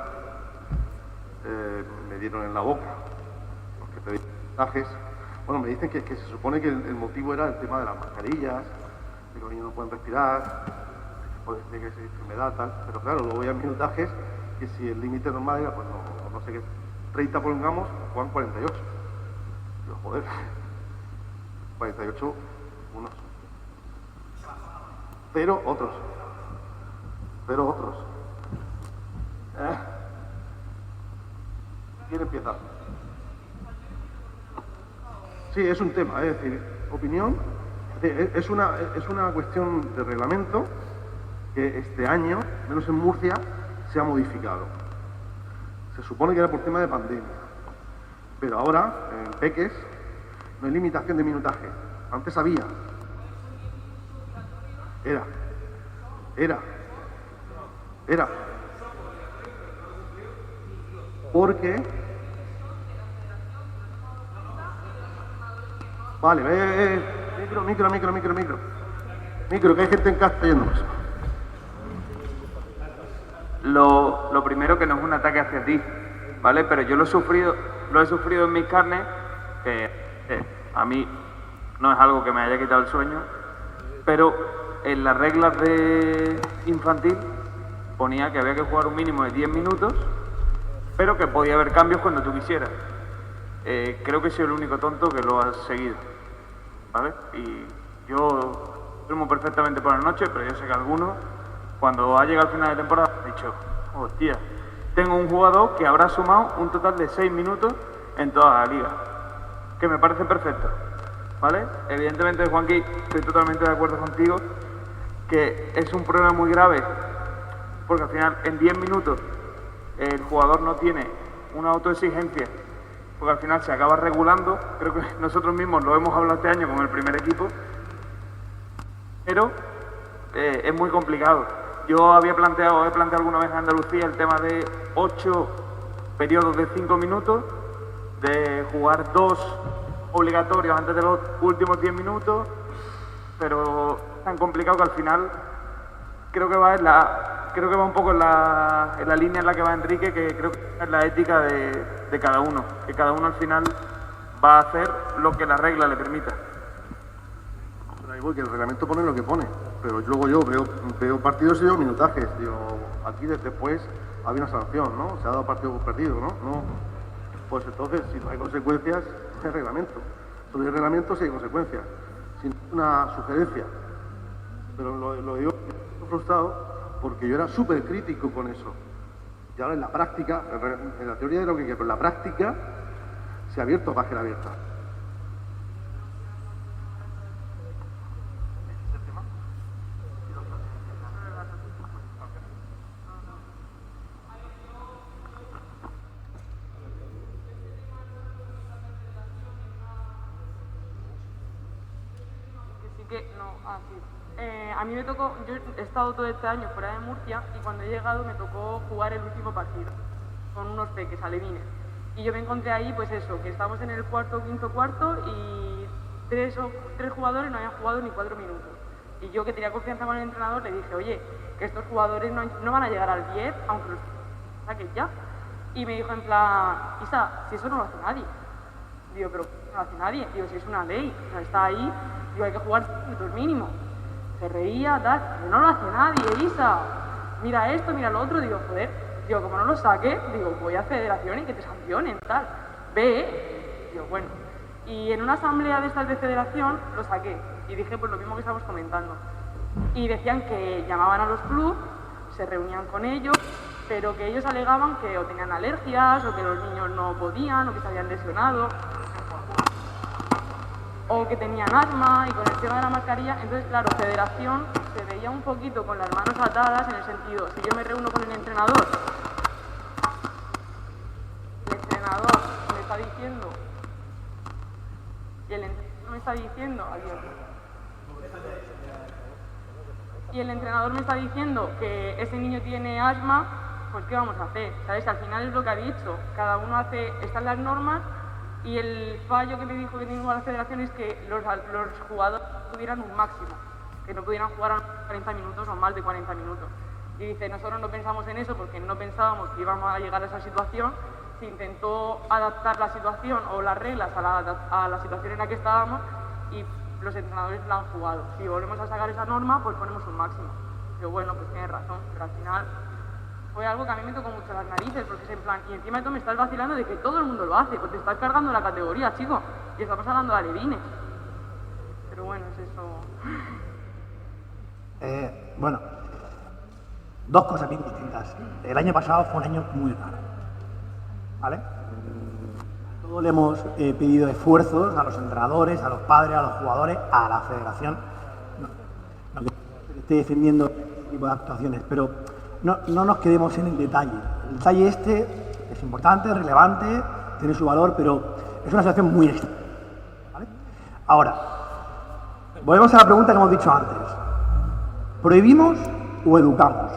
me dieron en la boca, los que pedían mensajes. Bueno, me dicen que se supone que el motivo era el tema de las mascarillas, de que los niños no pueden respirar, de que es enfermedad, tal. Pero claro, luego hay minutajes que si el límite normal era, pues no sé qué, 30 pongamos, juegan 48. Digo, joder, 48 unos. Pero otros. ¿Quién empieza? Sí, es un tema, es decir, opinión. Es una cuestión de reglamento que este año, menos en Murcia, se ha modificado. Se supone que era por tema de pandemia. Pero ahora, en Peques, no hay limitación de minutaje. Antes había. Era. Porque... Vale, micro, que hay gente en casa yéndonos. Lo primero, que no es un ataque hacia ti, ¿vale? Pero yo lo he sufrido en mis carnes, que a mí no es algo que me haya quitado el sueño, pero en las reglas de infantil ponía que había que jugar un mínimo de 10 minutos, pero que podía haber cambios cuando tú quisieras. Creo que soy el único tonto que lo ha seguido, ¿vale? Y yo duermo perfectamente por la noche, pero yo sé que algunos, cuando ha llegado el final de temporada, han dicho, hostia, tengo un jugador que habrá sumado un total de 6 minutos en toda la liga, que me parece perfecto, ¿vale? Evidentemente, Juanqui, estoy totalmente de acuerdo contigo, que es un problema muy grave, porque al final, en 10 minutos, el jugador no tiene una autoexigencia, porque al final se acaba regulando. Creo que nosotros mismos lo hemos hablado este año con el primer equipo, pero es muy complicado. Yo he planteado alguna vez en Andalucía el tema de 8 periodos de 5 minutos, de jugar 2 obligatorios antes de los últimos 10 minutos, pero es tan complicado que al final creo que va un poco en la línea en la que va Enrique, que creo que es la ética de cada uno, que cada uno al final va a hacer lo que la regla le permita. Pero ahí voy, que el reglamento pone lo que pone, pero luego yo veo partidos y veo minutajes. Digo, aquí después había una sanción, ¿no? Se ha dado partido por perdido, ¿no? Pues entonces, si no hay consecuencias, no hay reglamento. Solo hay reglamento si hay consecuencias, sin una sugerencia. Pero lo digo frustrado porque yo era súper crítico con eso. Y ahora en la práctica, en la teoría de lo que quiero, pero en la práctica se ha abierto página abierta. A mí me tocó, yo he estado todo este año fuera de Murcia y cuando he llegado me tocó jugar el último partido con unos peques alevines. Y yo me encontré ahí, pues eso, que estábamos en el quinto cuarto y tres jugadores no habían jugado ni 4 minutos. Y yo, que tenía confianza con el entrenador, le dije, oye, que estos jugadores no van a llegar al 10, aunque los saquen ya. Y me dijo en plan, Isa, si eso no lo hace nadie. Digo, pero no lo hace nadie. Digo, si es una ley, o sea, está ahí, digo, hay que jugar 5 minutos mínimo. Se reía, tal, pero no lo hace nadie, Isa. Mira esto, mira lo otro. Digo, joder, digo, como no lo saque, digo, voy a federación y que te sancionen, tal. Ve, digo, bueno. Y en una asamblea de estas de federación lo saqué y dije pues lo mismo que estamos comentando. Y decían que llamaban a los clubes, se reunían con ellos, pero que ellos alegaban que o tenían alergias, o que los niños no podían, o que se habían lesionado, o que tenían asma, y con el tema de la mascarilla. Entonces, claro, federación se veía un poquito con las manos atadas en el sentido, si yo me reúno con el entrenador me está diciendo, y el entrenador me está diciendo, y el entrenador me está diciendo que ese niño tiene asma, pues ¿qué vamos a hacer? ¿Sabes? Al final es lo que ha dicho, cada uno están las normas, y el fallo que me dijo que tengo a la federación es que los jugadores tuvieran un máximo, que no pudieran jugar a 40 minutos o más de 40 minutos. Y dice, nosotros no pensamos en eso porque no pensábamos que íbamos a llegar a esa situación, se intentó adaptar la situación o las reglas a la situación en la que estábamos y los entrenadores la han jugado. Si volvemos a sacar esa norma, pues ponemos un máximo. Pero bueno, pues tienes razón, pero al final fue algo que a mí me tocó mucho las narices, porque es en plan, y encima de todo me estás vacilando de que todo el mundo lo hace, pues te estás cargando la categoría, chico, y estamos hablando de alevines. Pero bueno, es eso. Bueno, dos cosas bien distintas. El año pasado fue un año muy raro, ¿vale? Todos le hemos pedido esfuerzos a los entrenadores, a los padres, a los jugadores, a la federación. No que esté defendiendo este tipo de actuaciones, pero no nos quedemos en el detalle. El detalle este es importante, es relevante, tiene su valor, pero es una situación muy extraña, ¿vale? Ahora, volvemos a la pregunta que hemos dicho antes. ¿Prohibimos o educamos?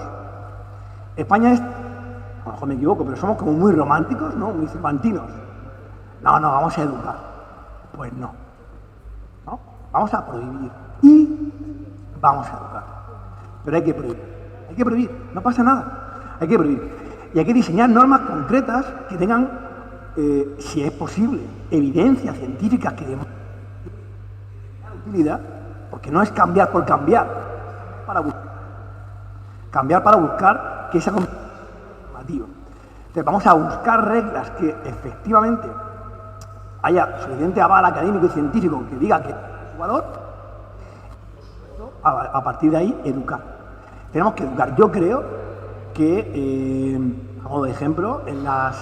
España es, a lo mejor me equivoco, pero somos como muy románticos, ¿no? Muy cervantinos. No, vamos a educar. Pues no. Vamos a prohibir y vamos a educar. Pero hay que prohibir, no pasa nada. Hay que prohibir. Y hay que diseñar normas concretas que tengan, si es posible, evidencia científica que demuestre utilidad, porque no es cambiar por cambiar. Cambiar para buscar que esa normativa. Entonces vamos a buscar reglas que efectivamente haya suficiente aval académico y científico que diga que es su valor, a partir de ahí educar. Tenemos que educar. Yo creo que, a modo de ejemplo, en las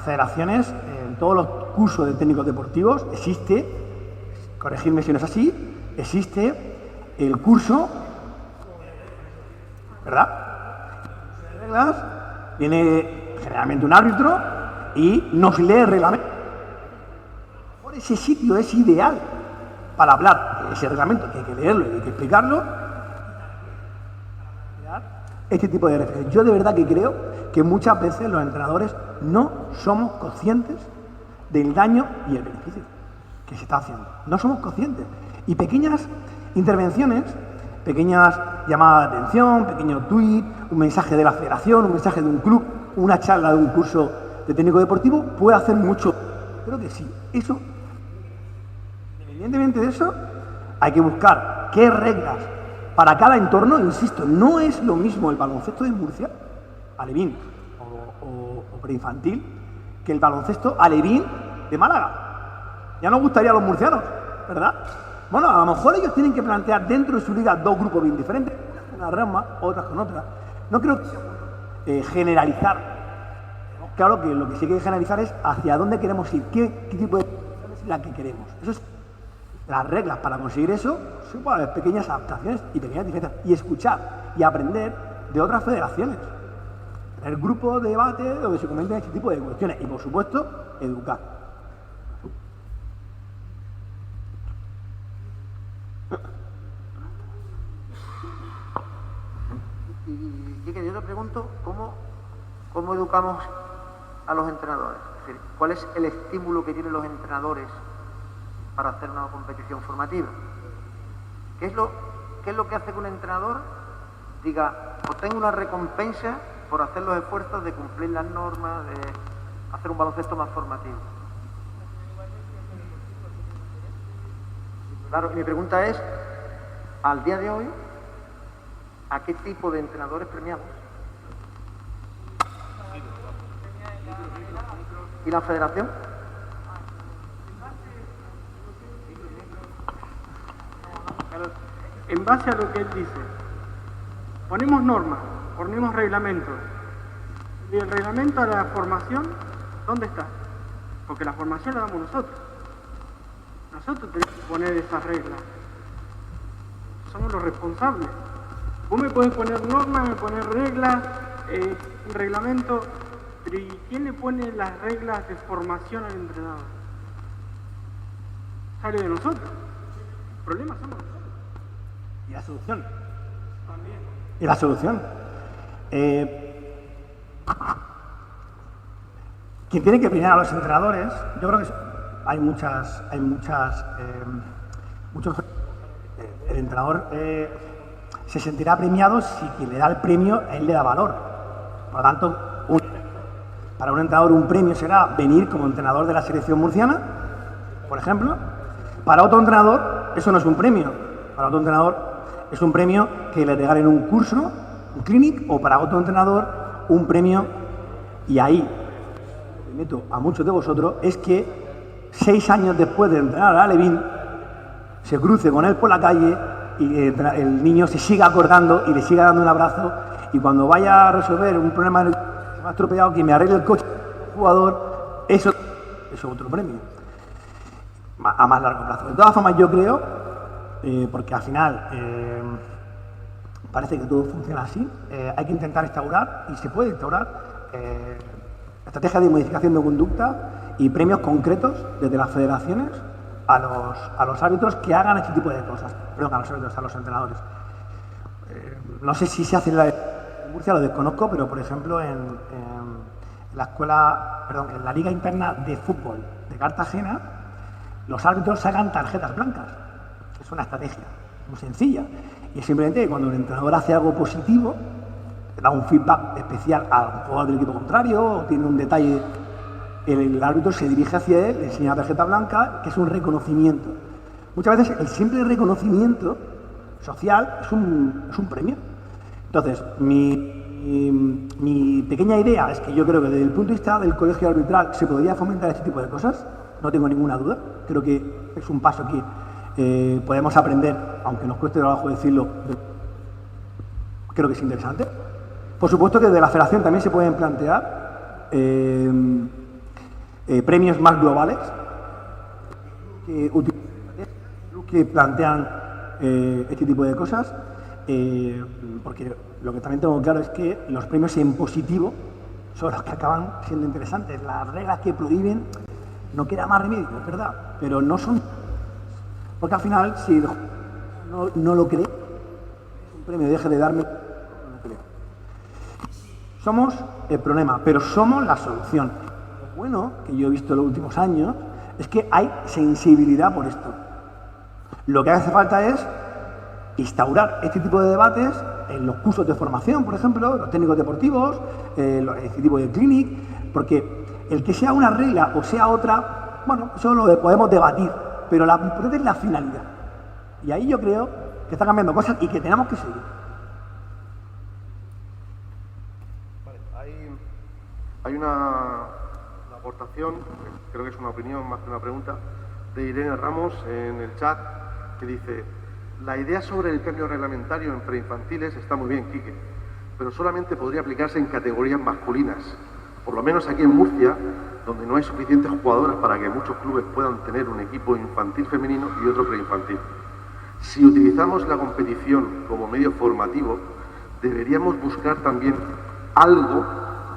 federaciones, en todos los cursos de técnicos deportivos existe, corregidme si no es así, existe el curso, ¿verdad? Reglas, viene generalmente un árbitro y nos lee el reglamento. Por ese sitio es ideal para hablar de ese reglamento, que hay que leerlo y hay que explicarlo. Este tipo de referencias. Yo de verdad que creo que muchas veces los entrenadores no somos conscientes del daño y el beneficio que se está haciendo. No somos conscientes. Y pequeñas intervenciones, pequeñas llamadas de atención, pequeño tuit, un mensaje de la federación, un mensaje de un club, una charla de un curso de técnico deportivo, puede hacer mucho. Creo que sí. Eso, independientemente de eso, hay que buscar qué reglas para cada entorno. Insisto, no es lo mismo el baloncesto de Murcia, alevín o preinfantil, que el baloncesto alevín de Málaga. Ya nos gustaría a los murcianos, ¿verdad? Bueno, a lo mejor ellos tienen que plantear dentro de su liga dos grupos bien diferentes, unas con una rama, otras con otra. No creo que generalizar. Claro que lo que sí hay que generalizar es hacia dónde queremos ir, qué tipo de es la que queremos. Eso es las reglas para conseguir eso, son para ver pequeñas adaptaciones y pequeñas diferencias. Y escuchar y aprender de otras federaciones. Tener grupos de debate donde se comenten este tipo de cuestiones. Y por supuesto, educar. Y Quique, yo te pregunto, ¿cómo educamos a los entrenadores? Es decir, ¿cuál es el estímulo que tienen los entrenadores para hacer una competición formativa? ¿Qué es lo que hace que un entrenador diga, obtengo una recompensa por hacer los esfuerzos de cumplir las normas, de hacer un baloncesto más formativo? Claro, mi pregunta es, al día de hoy, ¿a qué tipo de entrenadores premiamos? ¿Y la federación? En base a lo que él dice, ponemos normas, ponemos reglamentos. Y el reglamento a la formación, ¿dónde está? Porque la formación la damos nosotros. Nosotros tenemos que poner esas reglas. Somos los responsables. Vos me podés poner normas, me pones reglas, un reglamento, pero ¿y quién le pone las reglas de formación al entrenador? Sale de nosotros. El problema somos nosotros. ¿Y la solución? También. ¿Y la solución? Quien tiene que premiar a los entrenadores, yo creo que hay muchos el entrenador se sentirá premiado si quien le da el premio a él le da valor. Por lo tanto, para un entrenador un premio será venir como entrenador de la selección murciana, por ejemplo. Para otro entrenador eso no es un premio. Para otro entrenador es un premio que le regalen un curso, un clinic, o para otro entrenador un premio, y ahí me meto a muchos de vosotros, es que 6 años después de entrenar a Alevín se cruce con él por la calle y el niño se siga acordando y le siga dando un abrazo, y cuando vaya a resolver un problema que se me ha estropeado, que me arregle el coche del jugador, eso es otro premio a más largo plazo. De todas formas, yo creo, porque al final parece que todo funciona así, hay que intentar instaurar, y se puede instaurar, estrategias de modificación de conducta y premios concretos desde las federaciones a los árbitros que hagan este tipo de cosas. Perdón, a los árbitros, a los entrenadores. No sé si se hace en Murcia, lo desconozco, pero por ejemplo en la escuela, perdón, en la Liga Interna de Fútbol de Cartagena, los árbitros sacan tarjetas blancas. Es una estrategia muy sencilla. Y es simplemente que cuando el entrenador hace algo positivo, da un feedback especial al jugador del equipo contrario, o tiene un detalle, el árbitro se dirige hacia él, le enseña la tarjeta blanca, que es un reconocimiento. Muchas veces el simple reconocimiento social es un premio. Entonces, mi pequeña idea es que yo creo que desde el punto de vista del colegio arbitral se podría fomentar este tipo de cosas, no tengo ninguna duda. Creo que es un paso que podemos aprender, aunque nos cueste trabajo decirlo, creo que es interesante. Por supuesto que desde la federación también se pueden plantear premios más globales que plantean este tipo de cosas, porque lo que también tengo claro es que los premios en positivo son los que acaban siendo interesantes. Las reglas que prohíben no queda más remedio, es verdad, pero no son, porque al final si no lo cree, un premio deje de darme, no lo creo. Somos el problema, pero somos la solución. Lo bueno que yo he visto en los últimos años es que hay sensibilidad por esto. Lo que hace falta es instaurar este tipo de debates en los cursos de formación, por ejemplo, los técnicos deportivos, este tipo de clinic, porque el que sea una regla o sea otra, bueno, eso lo podemos debatir, pero lo importante es la finalidad. Y ahí yo creo que están cambiando cosas y que tenemos que seguir. Vale, hay una aportación, creo que es una opinión más que una pregunta, de Irene Ramos en el chat, que dice: la idea sobre el cambio reglamentario en preinfantiles está muy bien, Quique, pero solamente podría aplicarse en categorías masculinas. Por lo menos aquí en Murcia, donde no hay suficientes jugadoras para que muchos clubes puedan tener un equipo infantil femenino y otro preinfantil. Si utilizamos la competición como medio formativo, deberíamos buscar también algo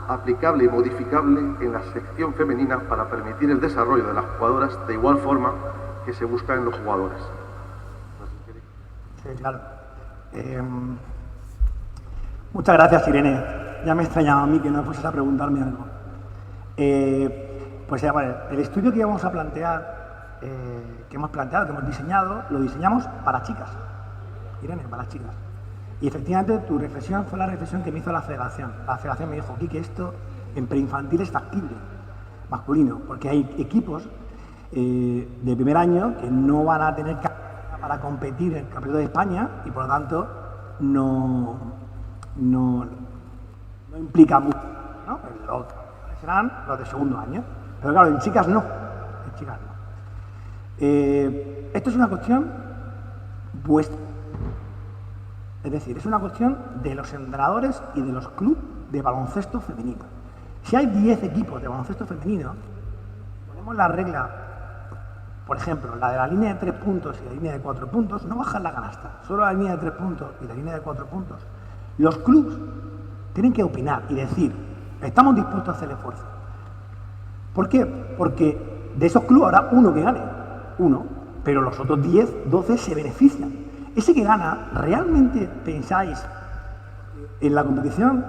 aplicable y modificable en la sección femenina para permitir el desarrollo de las jugadoras de igual forma que se busca en los jugadores. Sí, claro. Muchas gracias, Irene. Ya me extrañaba a mí que no fueses a preguntarme algo. Pues ya, vale, el estudio que vamos a plantear, que hemos diseñado, lo diseñamos para chicas. Irene, para chicas. Y efectivamente tu reflexión fue la reflexión que me hizo la federación. La federación me dijo: Quique, esto en preinfantil es factible, masculino, porque hay equipos de primer año que no van a tener para competir en el Campeonato de España y por lo tanto no implica mucho, ¿no? Los serán los de segundo año, pero claro, en chicas no. En chicas no. Esto es una cuestión vuestra. Es decir, es una cuestión de los entrenadores y de los clubes de baloncesto femenino. Si hay 10 equipos de baloncesto femenino, ponemos la regla, por ejemplo, la de la línea de 3 puntos y la línea de 4 puntos, no bajan la canasta, solo la línea de 3 puntos y la línea de 4 puntos. Los clubes tienen que opinar y decir: estamos dispuestos a hacer el esfuerzo. ¿Por qué? Porque de esos clubes habrá uno que gane, uno, pero los otros 10, 12 se benefician. Ese que gana, ¿realmente pensáis en la competición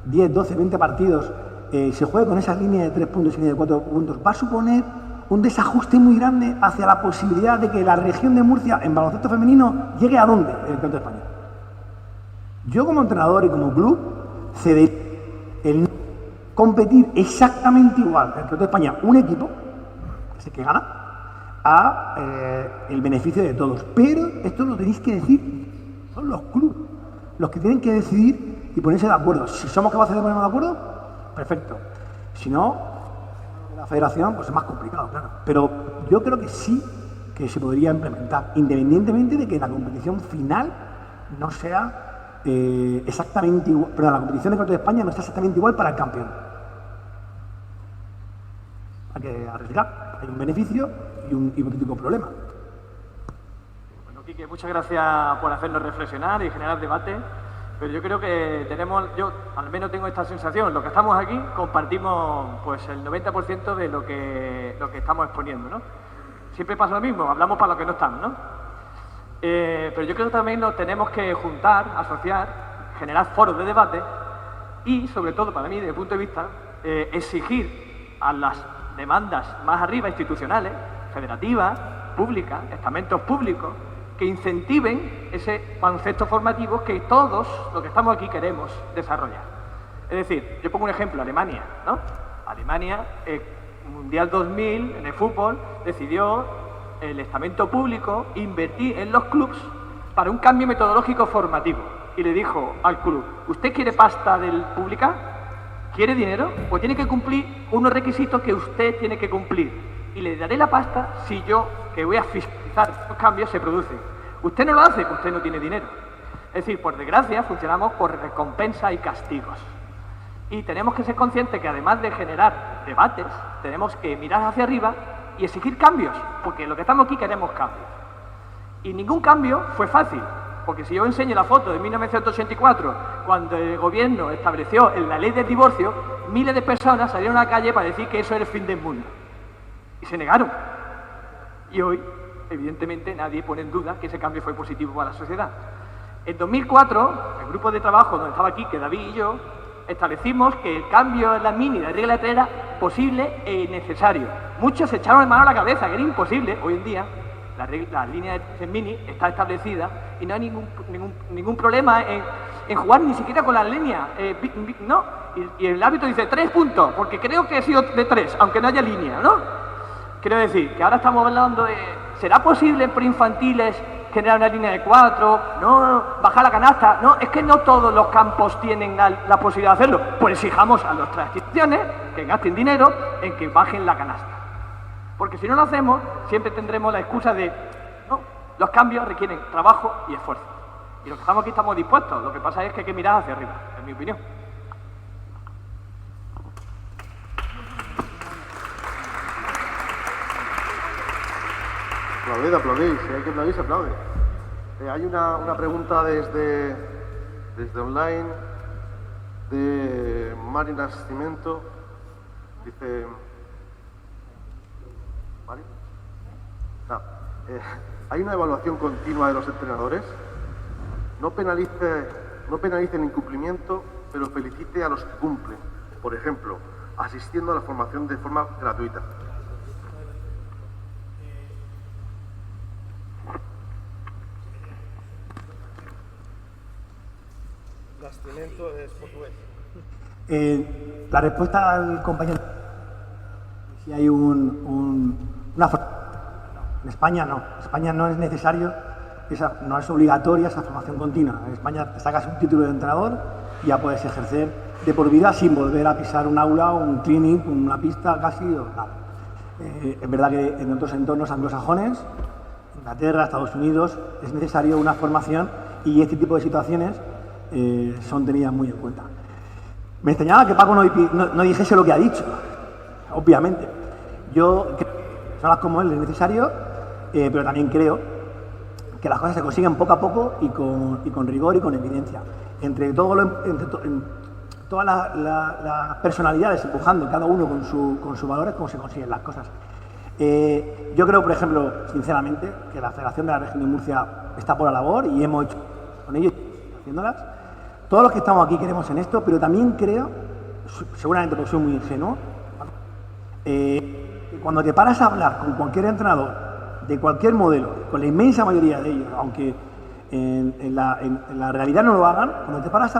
10, 12, 20 partidos se juegue con esas líneas de 3 puntos y línea de 4 puntos? ¿Va a suponer un desajuste muy grande hacia la posibilidad de que la región de Murcia en baloncesto femenino llegue a dónde en el Campeonato de España. Yo como entrenador y como club cederé el competir exactamente igual en el Campeonato de España un equipo, que es el que gana, a el beneficio de todos. Pero esto lo tenéis que decir, son los clubes los que tienen que decidir y ponerse de acuerdo. Si somos capaces de ponernos de acuerdo, perfecto. Si no, la federación, pues es más complicado, claro. Pero yo creo que sí que se podría implementar, independientemente de que la competición final no sea exactamente igual, pero la competición de Campeonato de España no está exactamente igual para el campeón. Hay que arriesgar, hay un beneficio y un hipotético problema. Bueno, Quique, muchas gracias por hacernos reflexionar y generar debate, pero yo creo que yo al menos tengo esta sensación, los que estamos aquí compartimos pues el 90% de lo que estamos exponiendo, ¿no? Siempre pasa lo mismo, hablamos para los que no están, ¿no? Pero yo creo que también nos tenemos que juntar, asociar, generar foros de debate y, sobre todo, para mí, desde el punto de vista, exigir a las demandas más arriba, institucionales, federativas, públicas, estamentos públicos, que incentiven ese concepto formativo que todos los que estamos aquí queremos desarrollar. Es decir, yo pongo un ejemplo, Alemania, ¿no? Alemania, Mundial 2000, en el fútbol, decidió el estamento público invertir en los clubes para un cambio metodológico formativo. Y le dijo al club, ¿usted quiere pasta del pública? ¿Quiere dinero? Pues tiene que cumplir unos requisitos que usted tiene que cumplir. Y le daré la pasta si yo, que voy a fiscalizar los cambios, se producen. Usted no lo hace, usted no tiene dinero. Es decir, por desgracia, funcionamos por recompensa y castigos. Y tenemos que ser conscientes que además de generar debates, tenemos que mirar hacia arriba y exigir cambios, porque lo que estamos aquí queremos cambios. Y ningún cambio fue fácil, porque si yo enseño la foto de 1984, cuando el gobierno estableció la ley del divorcio, miles de personas salieron a la calle para decir que eso era el fin del mundo. Y se negaron. Y hoy, evidentemente, nadie pone en duda que ese cambio fue positivo para la sociedad. En 2004, el grupo de trabajo donde estaba aquí, que David y yo, establecimos que el cambio en la mini de regla letrera era posible e necesario. Muchos se echaron la mano a la cabeza, que era imposible. Hoy en día, la línea de mini está establecida y no hay ningún problema en jugar ni siquiera con la línea. No. Y el árbitro dice 3 puntos, porque creo que ha sido de 3, aunque no haya línea, ¿no? Quiero decir que ahora estamos hablando de, ¿será posible en preinfantiles generar una línea de 4? No, bajar la canasta. No, es que no todos los campos tienen la posibilidad de hacerlo. Pues exijamos a nuestras instituciones que gasten dinero en que bajen la canasta. Porque si no lo hacemos, siempre tendremos la excusa de, no, los cambios requieren trabajo y esfuerzo. Y los que estamos aquí estamos dispuestos. Lo que pasa es que hay que mirar hacia arriba, en mi opinión. Aplaudid, si hay que aplaudir, se aplaude. Hay una pregunta desde online de Marina Cimento. Dice... ¿Vale? No. ¿Hay una evaluación continua de los entrenadores? No penalice el incumplimiento, pero felicite a los que cumplen. Por ejemplo, asistiendo a la formación de forma gratuita. Gastimento es portugués. La respuesta al compañero, si hay una en España no. En España no es necesario, no es obligatoria esa formación continua. En España te sacas un título de entrenador y ya puedes ejercer de por vida sin volver a pisar un aula o un clinic, una pista casi o nada. Es verdad que en otros entornos anglosajones, Inglaterra, Estados Unidos, es necesario una formación y este tipo de situaciones son tenidas muy en cuenta. Me extrañaba que Paco no dijese lo que ha dicho, obviamente. Yo creo que personas como él es necesario, pero también creo que las cosas se consiguen poco a poco y con rigor y con evidencia. Entre todas las personalidades empujando, cada uno con sus valores, cómo se consiguen las cosas. Yo creo, por ejemplo, sinceramente, que la Federación de la Región de Murcia está por la labor y hemos hecho con ellos haciéndolas. Todos los que estamos aquí queremos en esto, pero también creo, seguramente porque soy muy ingenuo, que cuando te paras a hablar con cualquier entrenador de cualquier modelo, con la inmensa mayoría de ellos, aunque en la realidad no lo hagan, cuando te paras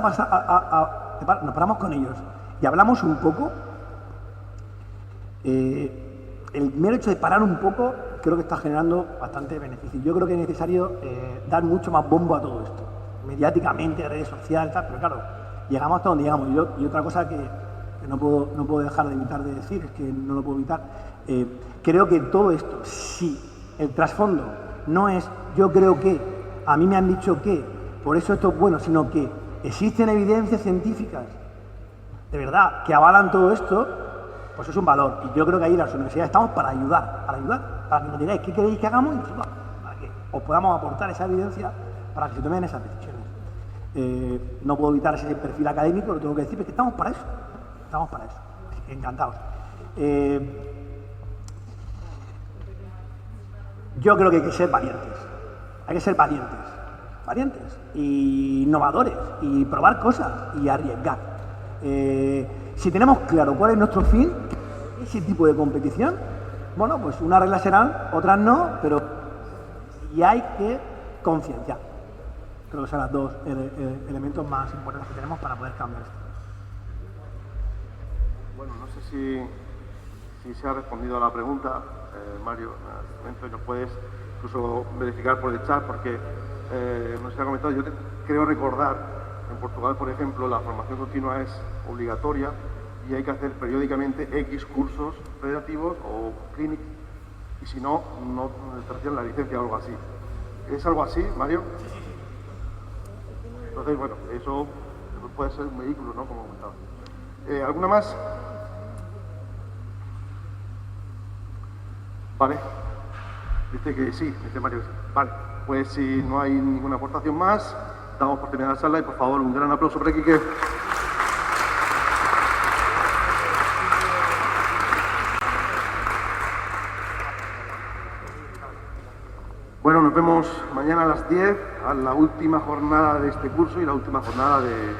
nos paramos con ellos y hablamos un poco, el mero hecho de parar un poco creo que está generando bastante beneficio. Yo creo que es necesario dar mucho más bombo a todo esto, mediáticamente, redes sociales, tal, pero claro, llegamos hasta donde llegamos. Y otra cosa que no puedo dejar de evitar de decir, es que no lo puedo evitar, creo que todo esto, si el trasfondo no es yo creo que, a mí me han dicho que, por eso esto es bueno, sino que existen evidencias científicas de verdad que avalan todo esto, pues es un valor. Y yo creo que ahí las universidades estamos para ayudar, para que nos digáis qué queréis que hagamos y nosotros, para que os podamos aportar esa evidencia para que se tomen esas decisiones. No puedo evitar ese perfil académico, lo tengo que decir, porque estamos para eso. Así que encantados. Yo creo que hay que ser valientes y innovadores y probar cosas y arriesgar. Si tenemos claro cuál es nuestro fin, ese tipo de competición, bueno, pues unas reglas serán, otras no, pero y hay que concienciar. Creo que son los dos elementos más importantes que tenemos para poder cambiar esto. Bueno, no sé si se ha respondido a la pregunta, Mario, dentro nos puedes incluso verificar por el chat, porque no se ha comentado. Yo creo recordar, en Portugal, por ejemplo, la formación continua es obligatoria y hay que hacer periódicamente X cursos federativos o clínicos, y si no te reciben la licencia o algo así. ¿Es algo así, Mario? Sí. Entonces, bueno, eso puede ser un vehículo, ¿no? Como comentaba. ¿Alguna más? Vale. Dice que sí, dice Mario. Vale, pues si no hay ninguna aportación más, damos por terminada la charla y por favor un gran aplauso para Quique. Bueno, nos vemos mañana a las 10, a la última jornada de este curso y la última jornada de